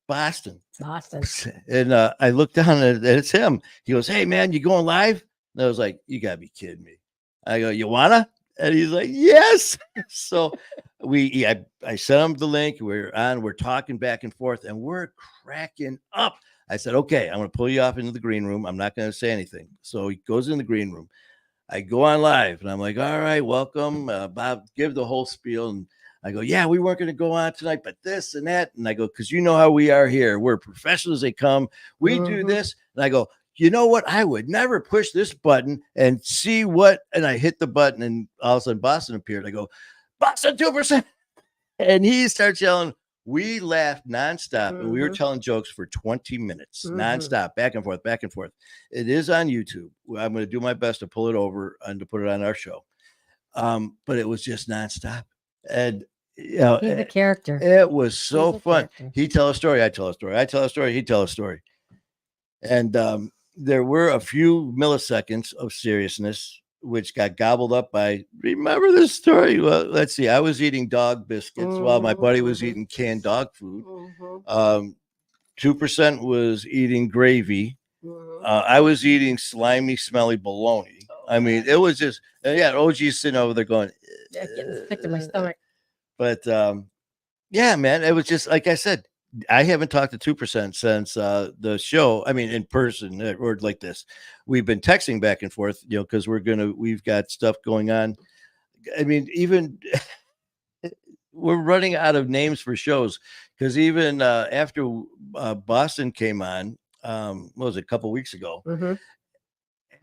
And I look down, and it's him. He goes, "Hey man, you going live?" And I was like, "You gotta be kidding me." I go, "You wanna?" And he's like, "Yes." So I sent him the link. We're talking back and forth, and we're cracking up. I said, "Okay, I'm going to pull you off into the green room. I'm not going to say anything." So he goes in the green room. I go on live, and I'm like, "All right, welcome, Bob." Give the whole spiel, and I go, "Yeah, we weren't going to go on tonight, but this and that." And I go, "Because you know how we are here. We're professionals. They come. We do this." And I go, "You know what? I would never push this button and see what." And I hit the button, and all of a sudden Boston appeared. I go, "Boston 2%." And he starts yelling. We laughed nonstop, and we were telling jokes for 20 minutes, nonstop, back and forth, back and forth. It is on YouTube. I'm going to do my best to pull it over and to put it on our show. But it was just nonstop. And he's a character. It was so fun. He tell a story, I tell a story. I tell a story, he tell a story. And there were a few milliseconds of seriousness, which got gobbled up by, remember this story? Well, let's see. I was eating dog biscuits while my buddy was eating canned dog food. 2% was eating gravy. I was eating slimy, smelly bologna. I mean, it was just, OG's sitting over there going, getting sick to my stomach. But yeah, man, it was just like I said. I haven't talked to 2% since the show. I mean, in person or like this. We've been texting back and forth, because we've got stuff going on. I mean, even we're running out of names for shows, because even after Boston came on, what was it, a couple weeks ago?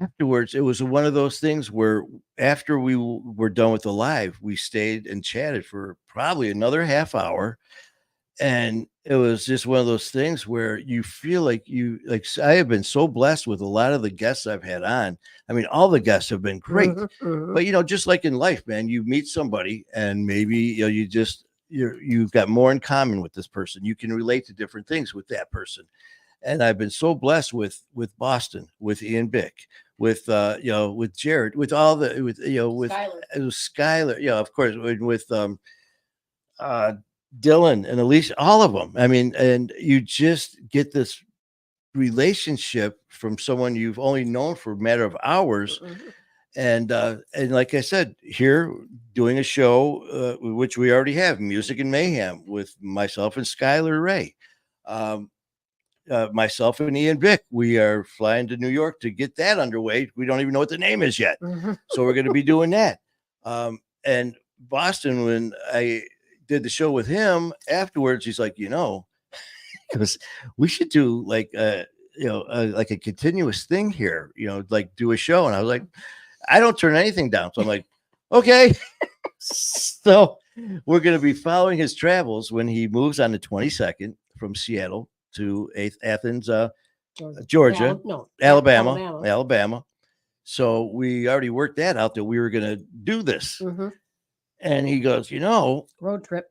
Afterwards, it was one of those things where after we were done with the live, we stayed and chatted for probably another half hour. And it was just one of those things where you feel like I have been so blessed with a lot of the guests I've had on. I mean, all the guests have been great, but just like in life, man, you meet somebody and maybe, you've got more in common with this person. You can relate to different things with that person. And I've been so blessed with Boston, with Ian Bick, with with Jared, with all the, with Skylar, of course, with Dylan and Alicia, all of them. I mean, and you just get this relationship from someone you've only known for a matter of hours. And like I said, here doing a show, which we already have, Music and Mayhem, with myself and Skylar Ray. myself and Ian Vick, we are flying to New York to get that underway. We don't even know what the name is yet. So we're going to be doing that. And Boston, when I did the show with him afterwards, he's like, because we should do like like a continuous thing here, like do a show. And I was like, I don't turn anything down. So I'm like, okay. So we're going to be following his travels when he moves on the 22nd from Seattle to Athens, Georgia, Alabama. So we already worked that out that we were going to do this. And he goes, road trip.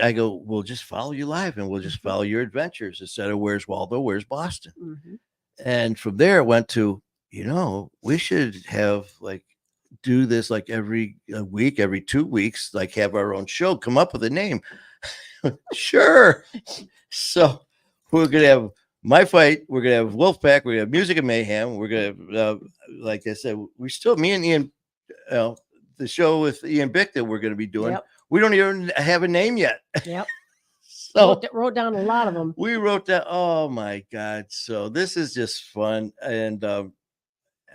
I go, we'll just follow you live and we'll just follow your adventures instead of where's Waldo, where's Boston. And from there it went to, we should have like do this like every week, every 2 weeks, like have our own show, come up with a name. Sure. So we're going to have My Fight. We're going to have Wolfpack. We're going to have Music and Mayhem. We're going to have, like I said, me and Ian, the show with Ian Bick that we're going to be doing. We don't even have a name yet. So wrote down a lot of them. We wrote down. Oh my God. So this is just fun. And I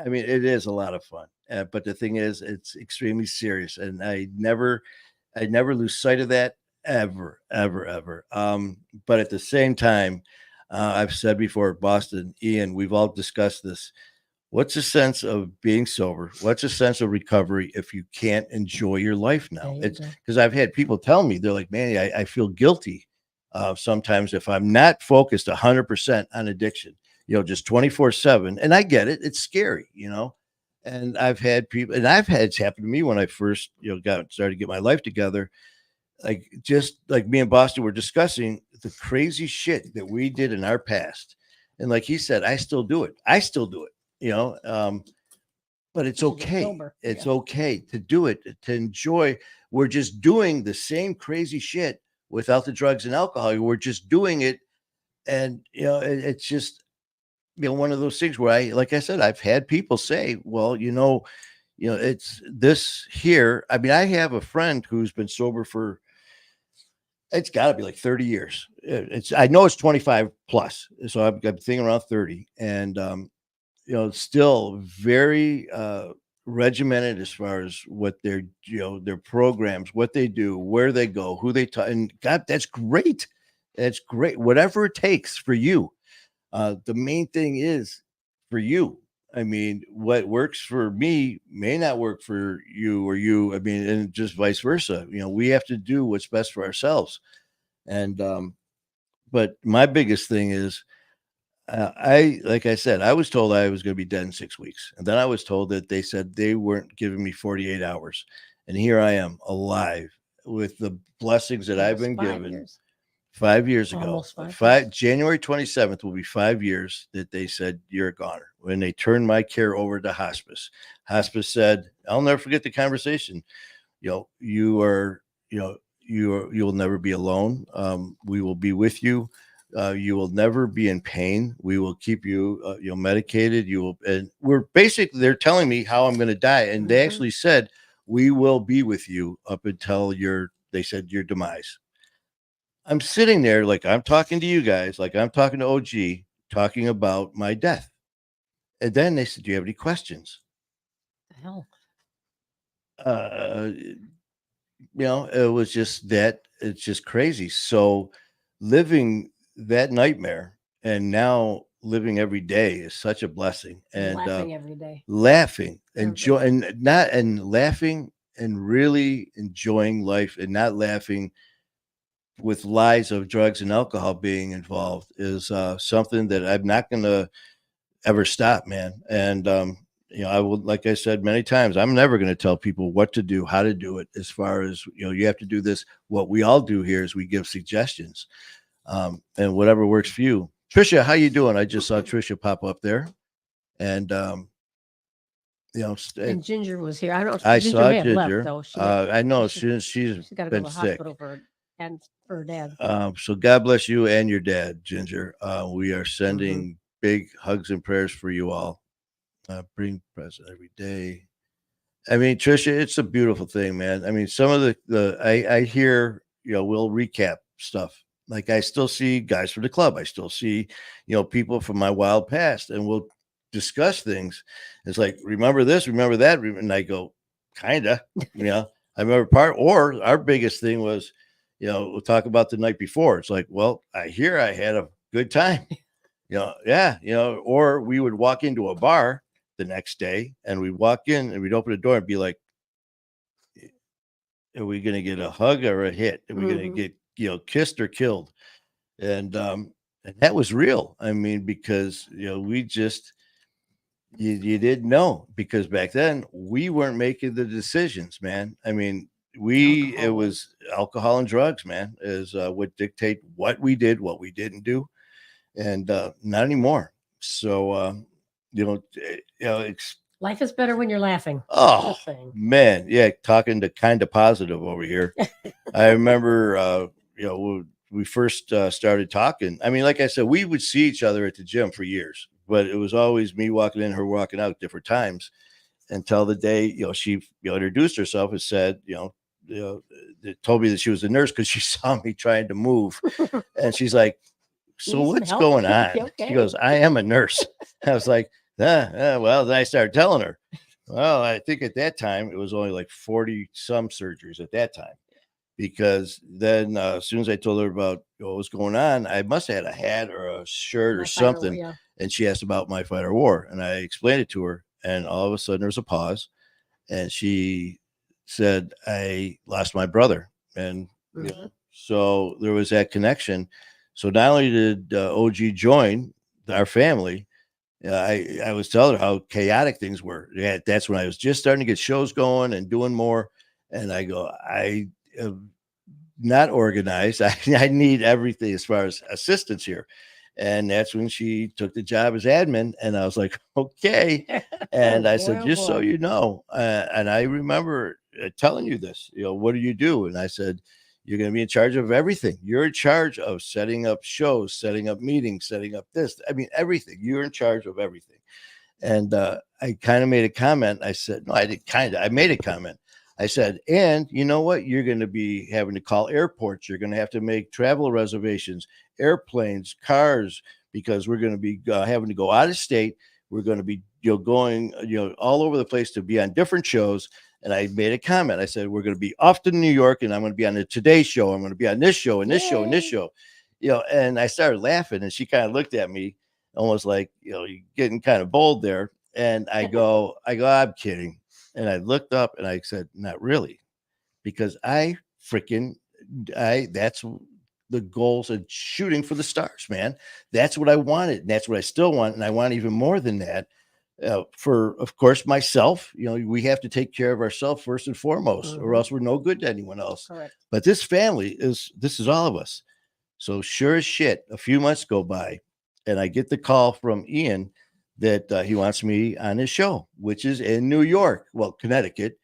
mean, it is a lot of fun. But the thing is, it's extremely serious. And I never lose sight of that ever. But at the same time, I've said before, Boston, Ian, we've all discussed this. What's the sense of being sober? What's the sense of recovery if you can't enjoy your life now? It's because I've had people tell me, they're like, man, I feel guilty sometimes if I'm not focused 100% on addiction, just 24/7. And I get it. It's scary, and I've had people, and it's happened to me when I first, started to get my life together. Like, just like me and Boston were discussing the crazy shit that we did in our past. And like he said, I still do it. But it's okay. It's okay to do it, to enjoy. We're just doing the same crazy shit without the drugs and alcohol. We're just doing it. And, it's just, one of those things where like I said, I've had people say, well, it's this here. I mean, I have a friend who's been sober for, it's got to be like 30 years. I know it's 25 plus. So I'm thinking around 30. And, still very regimented as far as what their programs, what they do, where they go, who they talk. And God, that's great. That's great. Whatever it takes for you. The main thing is for you. I mean, what works for me may not work for you or you. I mean, and just vice versa. We have to do what's best for ourselves. And, but my biggest thing is, like I said, I was told I was going to be dead in 6 weeks. And then I was told that they said they weren't giving me 48 hours. And here I am alive with the blessings that I've been given. 5 years ago, January 27th will be 5 years that they said you're a goner. When they turned my care over to hospice, hospice said, I'll never forget the conversation. You'll never be alone. We will be with you. You will never be in pain. We will keep you, medicated. And they're telling me how I'm going to die. And they actually said, we will be with you up until your demise. I'm sitting there like I'm talking to you guys, like I'm talking to OG, talking about my death. And then they said, do you have any questions? The hell? It was just that, it's just crazy. So living that nightmare and now living every day is such a blessing. And laughing every day. Laughing, laughing and really enjoying life, and not laughing with lies of drugs and alcohol being involved is something that I'm not going to ever stop, man. And, I will, like I said many times, I'm never going to tell people what to do, how to do it. As far as, you have to do this. What we all do here is we give suggestions, and whatever works for you. Trisha, how you doing? I just saw Trisha pop up there, and, and Ginger was here. I don't know. I Ginger saw may have Ginger. Left, though. I know she's got to go been to the sick. hospital for her dad. So God bless you and your dad, Ginger. We are sending big hugs and prayers for you all. Bring present every day. I mean, Trisha, it's a beautiful thing, man. I mean, some of I hear, we'll recap stuff like I still see guys from the club. I still see, people from my wild past, and we'll discuss things. It's like, remember this, remember that. And I go, kinda, I remember or our biggest thing was, we'll talk about the night before. It's like, well, I hear I had a good time, yeah, or we would walk into a bar the next day and we'd walk in and we'd open the door and be like, are we going to get a hug or a hit? Are we going to get, kissed or killed? And that was real. I mean, because, we just, you didn't know, because back then we weren't making the decisions, man. I mean, it was alcohol and drugs, man, is would dictate what we did, what we didn't do. And not anymore. So, Life is better when you're laughing. Oh, man. Yeah. Talking to kind of positive over here. I remember, when we first started talking, I mean, like I said, we would see each other at the gym for years, but it was always me walking in, her walking out different times, until the day, she, introduced herself and said, told me that she was a nurse because she saw me trying to move. And she's like, so what's going on? Okay. She goes, I am a nurse. I was like, well, then I started telling her, well, I think at that time it was only like 40 some surgeries at that time, because then as soon as I told her about what was going on, I must have had a hat or a shirt or something. And she asked about My Fight or War, and I explained it to her, and all of a sudden there was a pause, and she said, I lost my brother. And so there was that connection. So not only did OG join our family, I was telling her how chaotic things were. Yeah, that's when I was just starting to get shows going and doing more. And I go, I am not organized. I need everything as far as assistance here. And that's when she took the job as admin. And I was like, okay. And I said, just so you know, and I remember telling you this, what do you do? And I said, you're going to be in charge of everything. You're in charge of setting up shows, setting up meetings, setting up this. I mean, everything. You're in charge of everything. And I kind of made a comment. I said, no, I didn't I made a comment. I said, and you know what? You're going to be having to call airports. You're going to have to make travel reservations, airplanes, cars, because we're going to be having to go out of state. We're going to be going all over the place to be on different shows. And I made a comment. I said, we're going to be off to New York, and I'm going to be on the Today Show. I'm going to be on this show and this show and this show. And I started laughing, and she kind of looked at me almost like, you're getting kind of bold there. And I go, I'm kidding. And I looked up and I said, not really, because that's the goals of shooting for the stars, man. That's what I wanted. And that's what I still want. And I want even more than that. For, of course, myself, we have to take care of ourselves first and foremost, or else we're no good to anyone else. Correct. But this family this is all of us. So sure as shit, a few months go by and I get the call from Ian that he wants me on his show, which is in New York, Connecticut.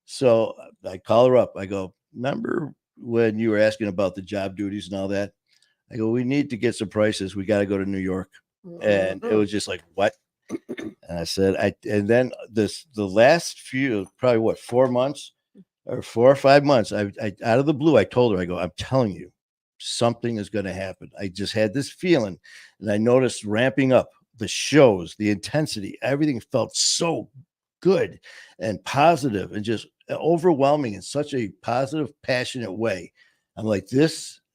So I call her up. I go, remember when you were asking about the job duties and all that? I go, we need to get some prices. We got to go to New York. And it was just like, what? And I said, and then the last few, probably 4 months or 4 or 5 months, I out of the blue, I told her, I go, I'm telling you, something is going to happen. I just had this feeling, and I noticed ramping up the shows, the intensity, everything felt so good and positive and just overwhelming in such a positive, passionate way. I'm like,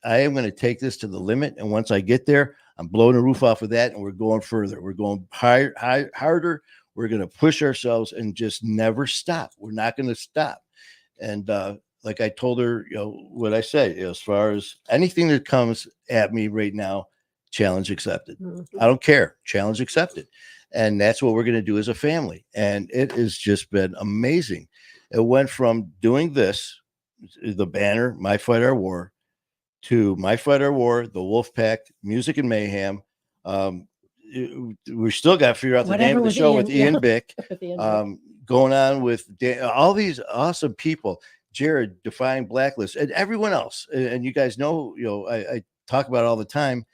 I am going to take this to the limit. And once I get there, I'm blowing the roof off of that, and we're going further. We're going harder. We're going to push ourselves and just never stop. We're not going to stop. And like I told her, what I say, as far as anything that comes at me right now, challenge accepted. I don't care. Challenge accepted. And that's what we're going to do as a family. And it has just been amazing. It went from doing this, the banner, My Fight or War, to My Fight or War, the Wolfpack, Music and Mayhem. We still got to figure out the name of the show with Ian Bick. Going on with all these awesome people, Jared, Defying Blacklist, and everyone else. And you guys know, I talk about it all the time.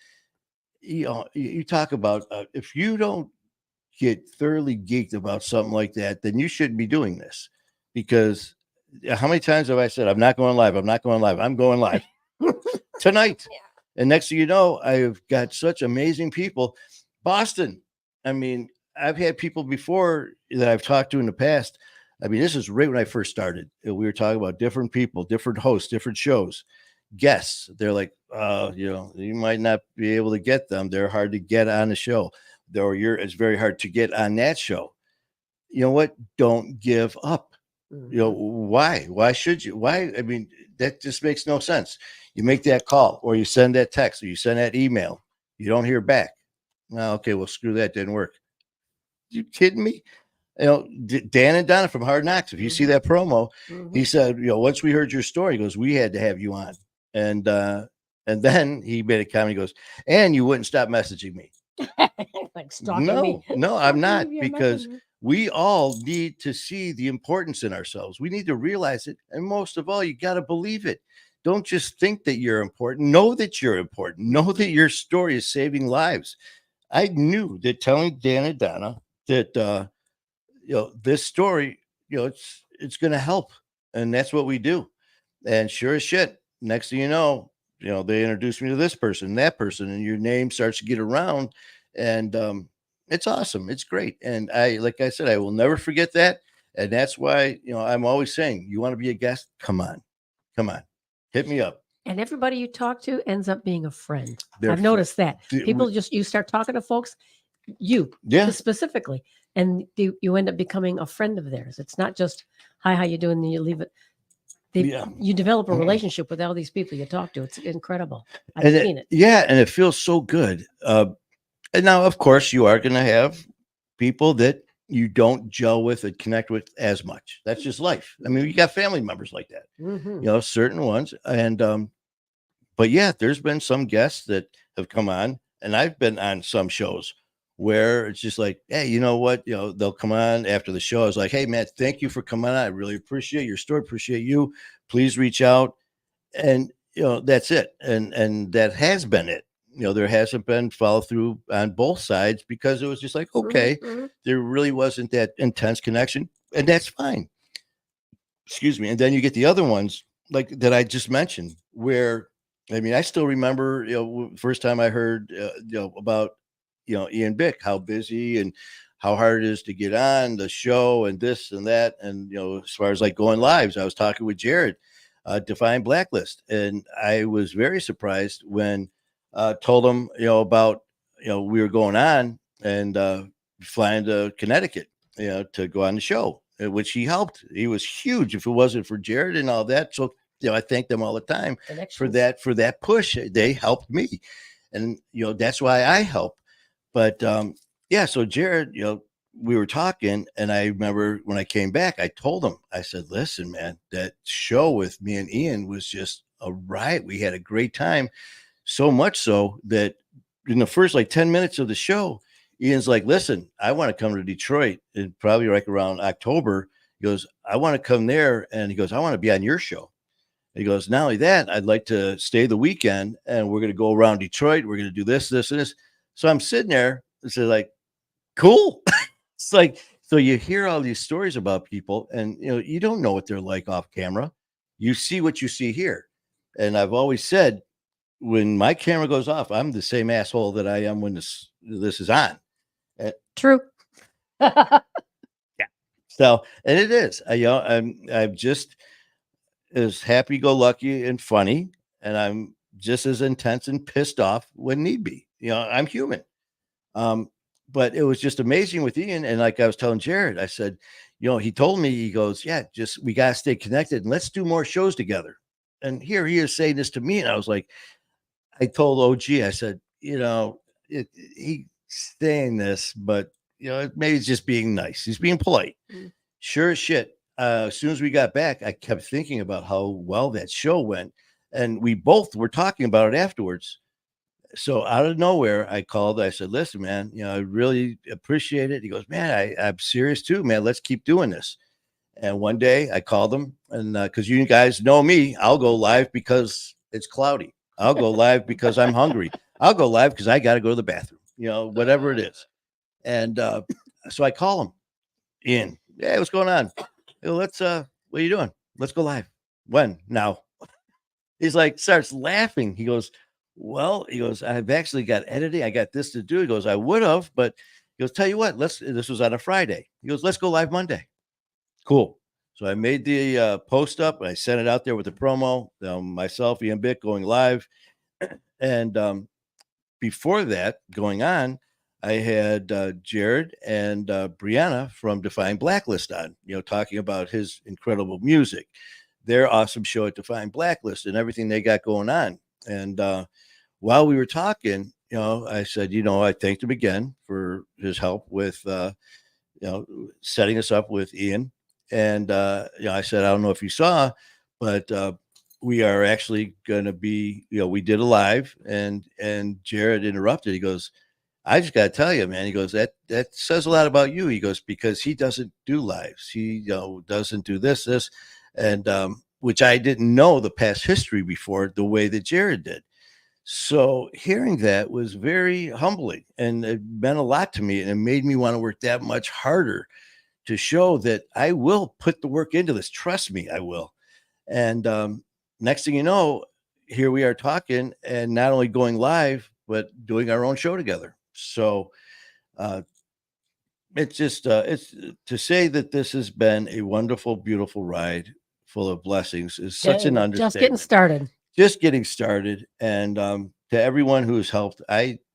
You talk about if you don't get thoroughly geeked about something like that, then you shouldn't be doing this. Because how many times have I said, I'm not going live? I'm not going live. I'm going live tonight. And next thing you know, I've got such amazing people. Boston. I mean, I've had people before that I've talked to in the past. I mean, this is right when I first started. We were talking about different people, different hosts, different shows, guests. They're like, you might not be able to get them. They're hard to get on the show. It's very hard to get on that show. You know what? Don't give up. Why? Why should you? Why? I mean, that just makes no sense. You make that call or you send that text or you send that email. You don't hear back. No, okay, well, screw that. Didn't work. You kidding me? Dan and Donna from Hard Knocks. If you see that promo, he said, once we heard your story, he goes, we had to have you on. And then he made a comment. He goes, and you wouldn't stop messaging me. Like stalking me. No, I'm not, because we all need to see the importance in ourselves. We need to realize it. And most of all, you got to believe it. Don't just think that you're important. Know that you're important. Know that your story is saving lives. I knew that telling Dan and Donna that, this story, it's going to help. And that's what we do. And sure as shit, next thing you know, they introduced me to this person, that person, and your name starts to get around. And it's awesome. It's great. And like I said, I will never forget that. And that's why, I'm always saying, you want to be a guest? Come on. Hit me up. And everybody you talk to ends up being a friend. I've noticed that. People you start talking to folks, specifically, and you end up becoming a friend of theirs. It's not just, hi, how you doing? And you leave it. You develop a relationship with all these people you talk to. It's incredible. I've seen it. Yeah, and it feels so good. And now, of course, you are going to have people that you don't gel with and connect with as much. That's just life. I mean, you got family members like that, certain ones. And, but yeah, there's been some guests that have come on, and I've been on some shows where it's just like, hey, you know what? They'll come on after the show. I was like, hey, man, thank you for coming on. I really appreciate your story. Appreciate you. Please reach out. And, that's it. And that has been it. There hasn't been follow through on both sides because it was just like, okay, there really wasn't that intense connection, and that's fine. Excuse me. And then you get the other ones like that I just mentioned where, I mean, I still remember, first time I heard, about, Ian Bick, how busy and how hard it is to get on the show and this and that. And, as far as like going lives, I was talking with Jared, Define Blacklist. And I was very surprised when told him, about, we were going on and flying to Connecticut, to go on the show, which he helped. He was huge. If it wasn't for Jared and all that. So, I thank them all the time for that push. They helped me. And, that's why I help. But so Jared, we were talking, and I remember when I came back, I told him, I said, listen, man, that show with me and Ian was just a riot. We had a great time. So much so that in the first like 10 minutes of the show, Ian's like, listen, I want to come to Detroit, and probably like around October. He goes, I want to come there. And he goes, I want to be on your show. And he goes, not only that, I'd like to stay the weekend, and we're going to go around Detroit. We're going to do this, this, and this. So I'm sitting there and say, like, cool. It's like, so you hear all these stories about people, and you don't know what they're like off camera. You see what you see here. And I've always said, when my camera goes off, I'm the same asshole that I am when this is on. True. Yeah. So, and it is. I'm just as happy-go-lucky and funny, and I'm just as intense and pissed off when need be. I'm human. But it was just amazing with Ian. And like I was telling Jared, I said, he told me, he goes, yeah, just, we got to stay connected and let's do more shows together. And here he is saying this to me. And I was like, I told OG, I said, he's saying this, but, maybe he's just being nice. He's being polite. Sure as shit. As soon as we got back, I kept thinking about how well that show went. And we both were talking about it afterwards. So out of nowhere, I called. I said, listen, man, I really appreciate it. He goes, man, I'm serious too, man. Let's keep doing this. And one day I called him, and because you guys know me, I'll go live because it's cloudy. I'll go live because I'm hungry. I'll go live because I got to go to the bathroom, whatever it is. And so I call him, Ian, hey, what's going on? Let's, what are you doing? Let's go live. When? Now. He's like, starts laughing. He goes, well, he goes, I've actually got editing. I got this to do. He goes, I would have, but he goes, tell you what, this was on a Friday. He goes, let's go live Monday. Cool. So I made the post up and I sent it out there with the promo, myself, Ian Bick going live. And before that going on, I had Jared and Brianna from Defying Blacklist on, talking about his incredible music, their awesome show at Defying Blacklist and everything they got going on. And while we were talking, I said, I thanked him again for his help with, setting us up with Ian. And, I said, I don't know if you saw, but we are actually going to be, we did a live and Jared interrupted. He goes, I just got to tell you, man, he goes, that says a lot about you. He goes, because he doesn't do lives. He doesn't do this, and which I didn't know the past history before the way that Jared did. So hearing that was very humbling and it meant a lot to me. And it made me want to work that much harder to show that I will put the work into this. Trust me, I will. And next thing you know, here we are talking and not only going live, but doing our own show together. So it's just, it's to say that this has been a wonderful, beautiful ride full of blessings is such an understatement. Just getting started. And to everyone who's helped,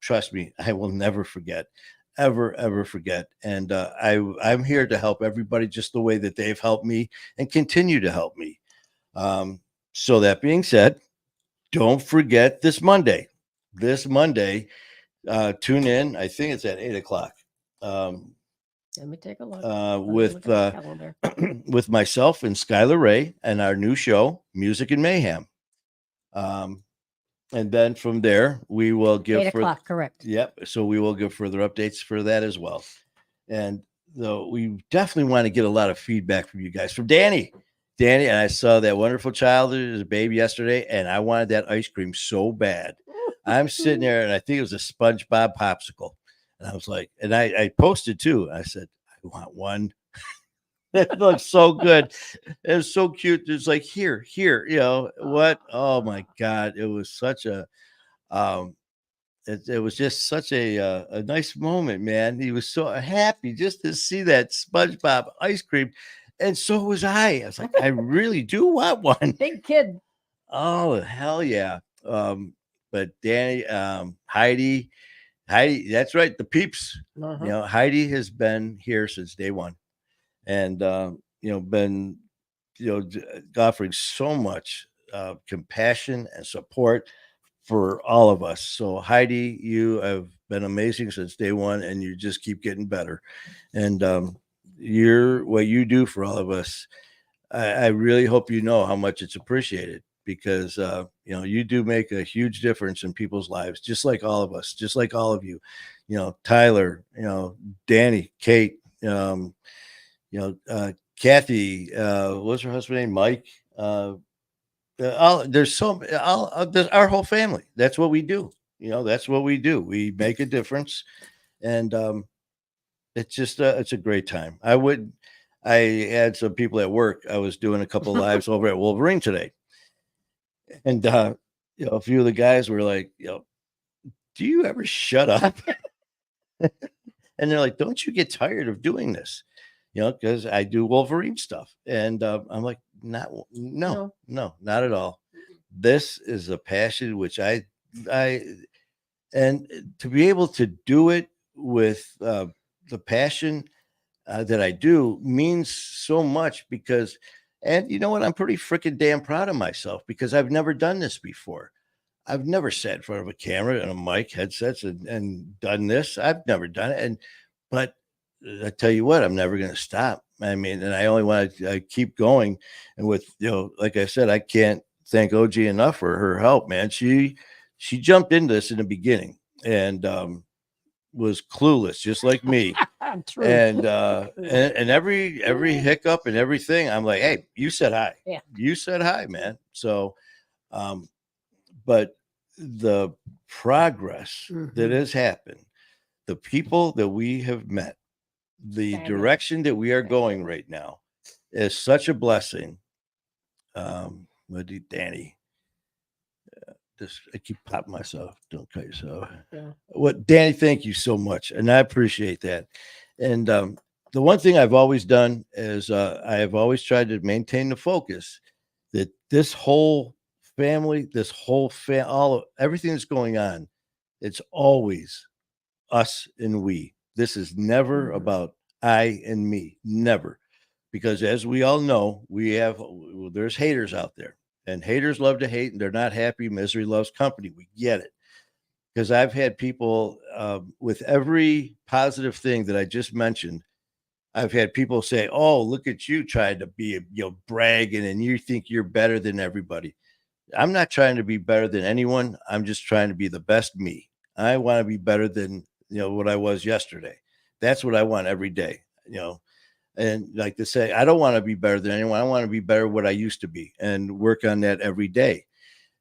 trust me, I will never forget, ever forget. And I'm here to help everybody just the way that they've helped me and continue to help me. So that being said, don't forget this Monday, tune in. I think it's at 8:00. Let me take a look. With myself and Skylar Ray and our new show, Music and Mayhem. And then from there, we will give 8:00, correct. Yep. So we will give further updates for that as well. And though we definitely want to get a lot of feedback from you guys. From Danny, and I saw that wonderful child as a baby yesterday, and I wanted that ice cream so bad. I'm sitting there, and I think it was a SpongeBob popsicle. And I was like, and I posted too. I said, I want one. That looks so good. It was so cute. It's like, here, what? Oh my God. It was such a, it was just such a nice moment, man. He was so happy just to see that SpongeBob ice cream. And so was I. I was like, I really do want one. Big kid. Oh, hell yeah. But Danny, Heidi, that's right. The peeps, Heidi has been here since day one. And, been, offering so much compassion and support for all of us. So Heidi, you have been amazing since day one and you just keep getting better. And what you do for all of us, I really hope you know how much it's appreciated because, you do make a huge difference in people's lives, just like all of us, just like all of you, Tyler, Danny, Kate, Kathy, what's her husband's name? Mike. There's our whole family. That's what we do. That's what we do. We make a difference, and it's just it's a great time. I had some people at work. I was doing a couple lives over at Wolverine today, and a few of the guys were like, do you ever shut up? And they're like, don't you get tired of doing this? Because I do Wolverine stuff. And I'm like, no, not at all. This is a passion, which and to be able to do it with the passion that I do means so much because, and you know what? I'm pretty freaking damn proud of myself because I've never done this before. I've never sat in front of a camera and a mic headsets and done this. I've never done it. But I tell you what, I'm never going to stop. I mean, and I only want to keep going. And with, like I said, I can't thank OG enough for her help, man. She jumped into this in the beginning and was clueless, just like me. True. And every hiccup and everything, I'm like, hey, you said hi. Yeah. You said hi, man. So, but the progress that has happened, the people that we have met, the direction that we are going right now is such a blessing. Danny this. I keep popping myself. Don't cut yourself. Yeah. What, Danny? Thank you so much, and I appreciate that. And the one thing I've always done is I have always tried to maintain the focus that this whole family, everything that's going on, it's always us and we. This is never about I and me, never. Because as we all know, there's haters out there, and haters love to hate, and they're not happy. Misery loves company. We get it. Because I've had people with every positive thing that I just mentioned, I've had people say, "Oh, look at you trying to be, bragging, and you think you're better than everybody." I'm not trying to be better than anyone. I'm just trying to be the best me. I want to be better than what I was yesterday. That's what I want every day. And like to say, I don't want to be better than anyone. I want to be better what I used to be, and work on that every day.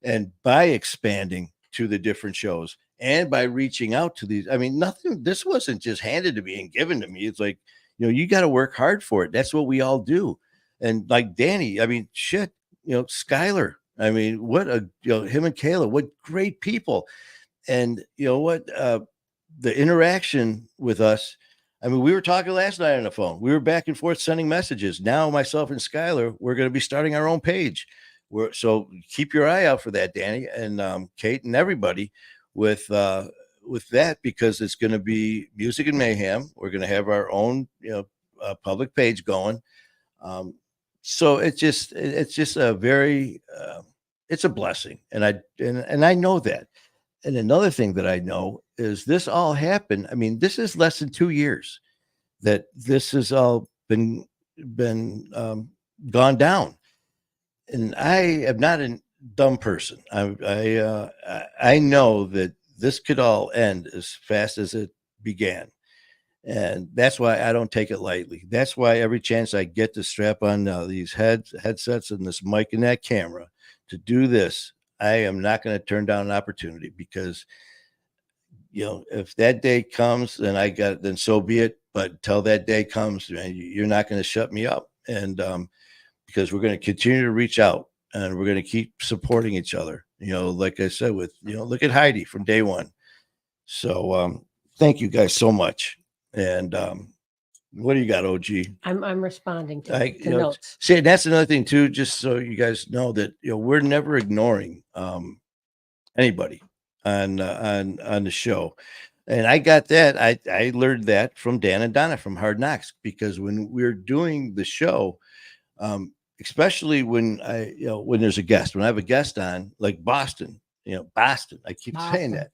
And by expanding to the different shows and by reaching out to these, this wasn't just handed to me and given to me. It's like, you got to work hard for it. That's what we all do. And like Danny, Skylar, him and Kayla, what great people. And the interaction with us, we were talking last night on the phone. We were back and forth sending messages. Now myself and Skylar, we're going to be starting our own page. So keep your eye out for that, Danny and Kate and everybody with that, because it's going to be Music and Mayhem. We're going to have our own, public page going. So it's just a very, it's a blessing. And I know that. And another thing that I know is this all happened. This is less than 2 years that this has all been gone down. And I am not a dumb person. I know that this could all end as fast as it began. And that's why I don't take it lightly. That's why every chance I get to strap on these headsets and this mic and that camera to do this, I am not going to turn down an opportunity, because, if that day comes, then so be it. But until that day comes, man, you're not going to shut me up. And because we're going to continue to reach out, and we're going to keep supporting each other. Like I said, look at Heidi from day one. So thank you guys so much. And what do you got, OG? I'm responding to notes. See, that's another thing too, just so you guys know that we're never ignoring anybody on the show. And I got that. I learned that from Dan and Donna from Hard Knocks, because when we're doing the show, especially when when there's a guest, when I have a guest on, like Boston, Boston, I keep saying that,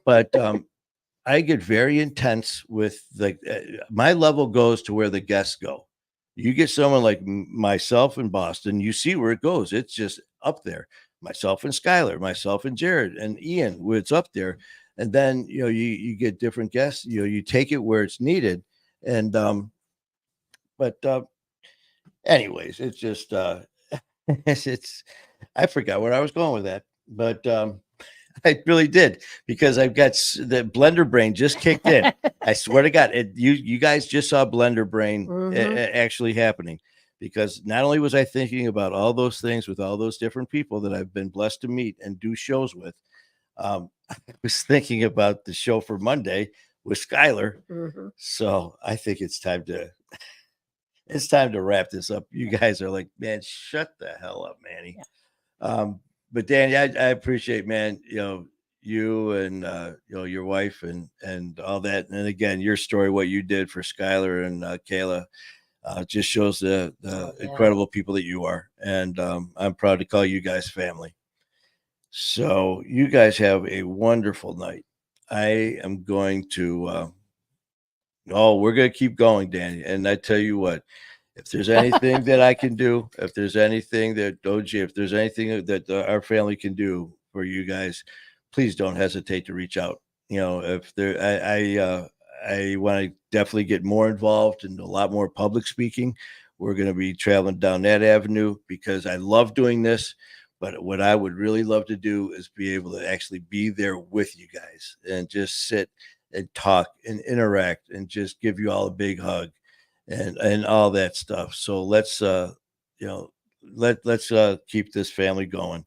but I get very intense with my level goes to where the guests go. You get someone like myself in Boston, you see where it goes. It's just up there. Myself and Skylar, myself and Jared and Ian, where it's up there. And then, you get different guests, you take it where it's needed. And, anyways, it's just, I forgot where I was going with that, but, I really did, because I've got the blender brain just kicked in. I swear to God, you guys just saw blender brain actually happening, because not only was I thinking about all those things with all those different people that I've been blessed to meet and do shows with, I was thinking about the show for Monday with Skylar. So I think it's time to wrap this up. You guys are like, man, shut the hell up, Manny. Yeah. But Danny, I appreciate, man, you and your wife and all that. And again, your story, what you did for Skylar and Kayla, just shows the incredible people that you are. And I'm proud to call you guys family. So you guys have a wonderful night. I am going to we're going to keep going, Danny. And I tell you what, if there's anything that I can do, if there's anything that if there's anything that our family can do for you guys, please don't hesitate to reach out. If there, I want to definitely get more involved in a lot more public speaking. We're going to be traveling down that avenue, because I love doing this. But what I would really love to do is be able to actually be there with you guys and just sit and talk and interact and just give you all a big hug and all that stuff. So let's let's keep this family going.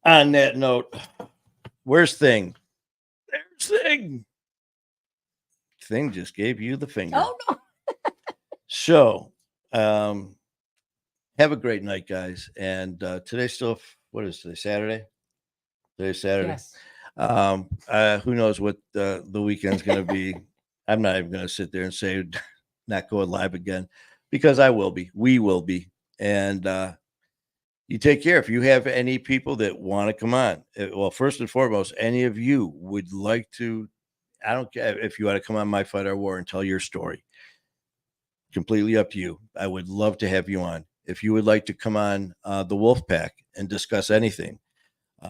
On that note, where's Thing? There's Thing. Thing just gave you the finger. Oh no. So, have a great night, guys. And today's still, what is today? Saturday? Today's Saturday. Yes. Who knows what the weekend's going to be. I'm not even going to sit there and say not going live again, because I will be. We will be. And you take care. If you have any people that want to come on, well, first and foremost, any of you would like to, I don't care if you want to come on My Fight Our War and tell your story. Completely up to you. I would love to have you on. If you would like to come on the Wolfpack and discuss anything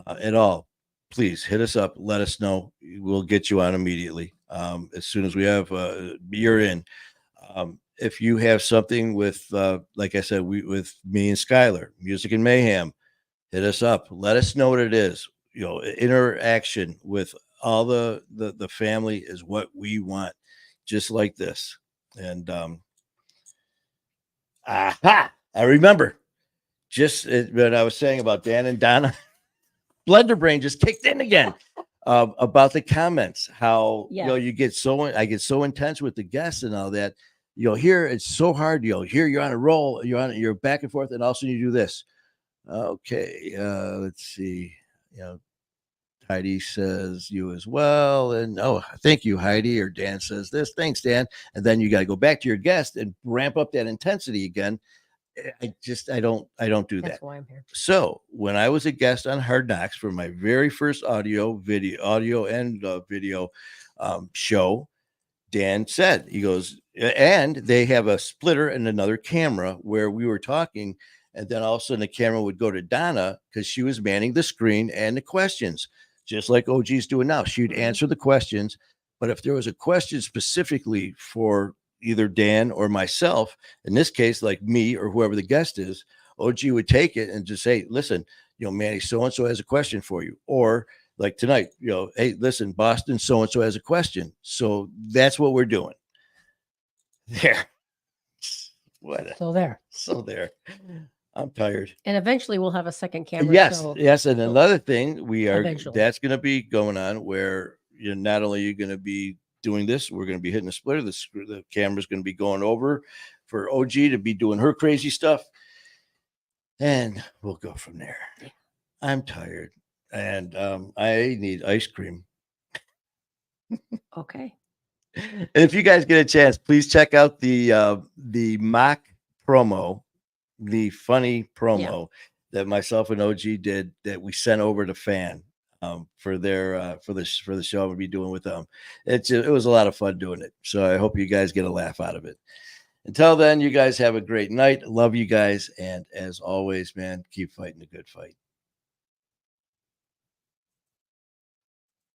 at all, please hit us up. Let us know. We'll get you on immediately. As soon as we have you're in. If you have something with, like I said, with me and Skylar, Music and Mayhem, hit us up. Let us know what it is. You know, interaction with all the family is what we want, just like this. And I remember just what I was saying about Dan and Donna. Blender brain just kicked in again. About the comments, how you know I get so intense with the guests and all that. You know, here it's so hard. You know, here you're on a roll, you're back and forth, and also you do this. Okay, let's see. You know, Heidi says you as well, and oh, thank you, Heidi. Or Dan says this. Thanks, Dan. And then you got to go back to your guest and ramp up that intensity again. I don't do that. That's why I'm here. So when I was a guest on Hard Knocks for my very first audio and video show, Dan said, he goes, and they have a splitter and another camera where we were talking, and then all of a sudden the camera would go to Donna because she was manning the screen and the questions, just like OG's doing now. She'd answer the questions, but if there was a question specifically for either Dan or myself, in this case, like me or whoever the guest is, OG would take it and just say, listen, you know, Manny, so-and-so has a question for you. Or like tonight, you know, hey, listen, Boston, so-and-so has a question. So that's what we're doing. There. So there. I'm tired. And eventually we'll have a second camera. Yes. And another thing that's going to be going on where you're not only you're going to be doing this, we're going to be hitting the splitter. The camera's going to be going over for OG to be doing her crazy stuff, and we'll go from there. I'm tired, and I need ice cream. Okay. And if you guys get a chance, please check out the mock promo, the funny promo that myself and OG did that we sent over to Fan. For their for the show we'll be doing with them. It was a lot of fun doing it. So I hope you guys get a laugh out of it. Until then, you guys have a great night. Love you guys. And as always, man, keep fighting the good fight.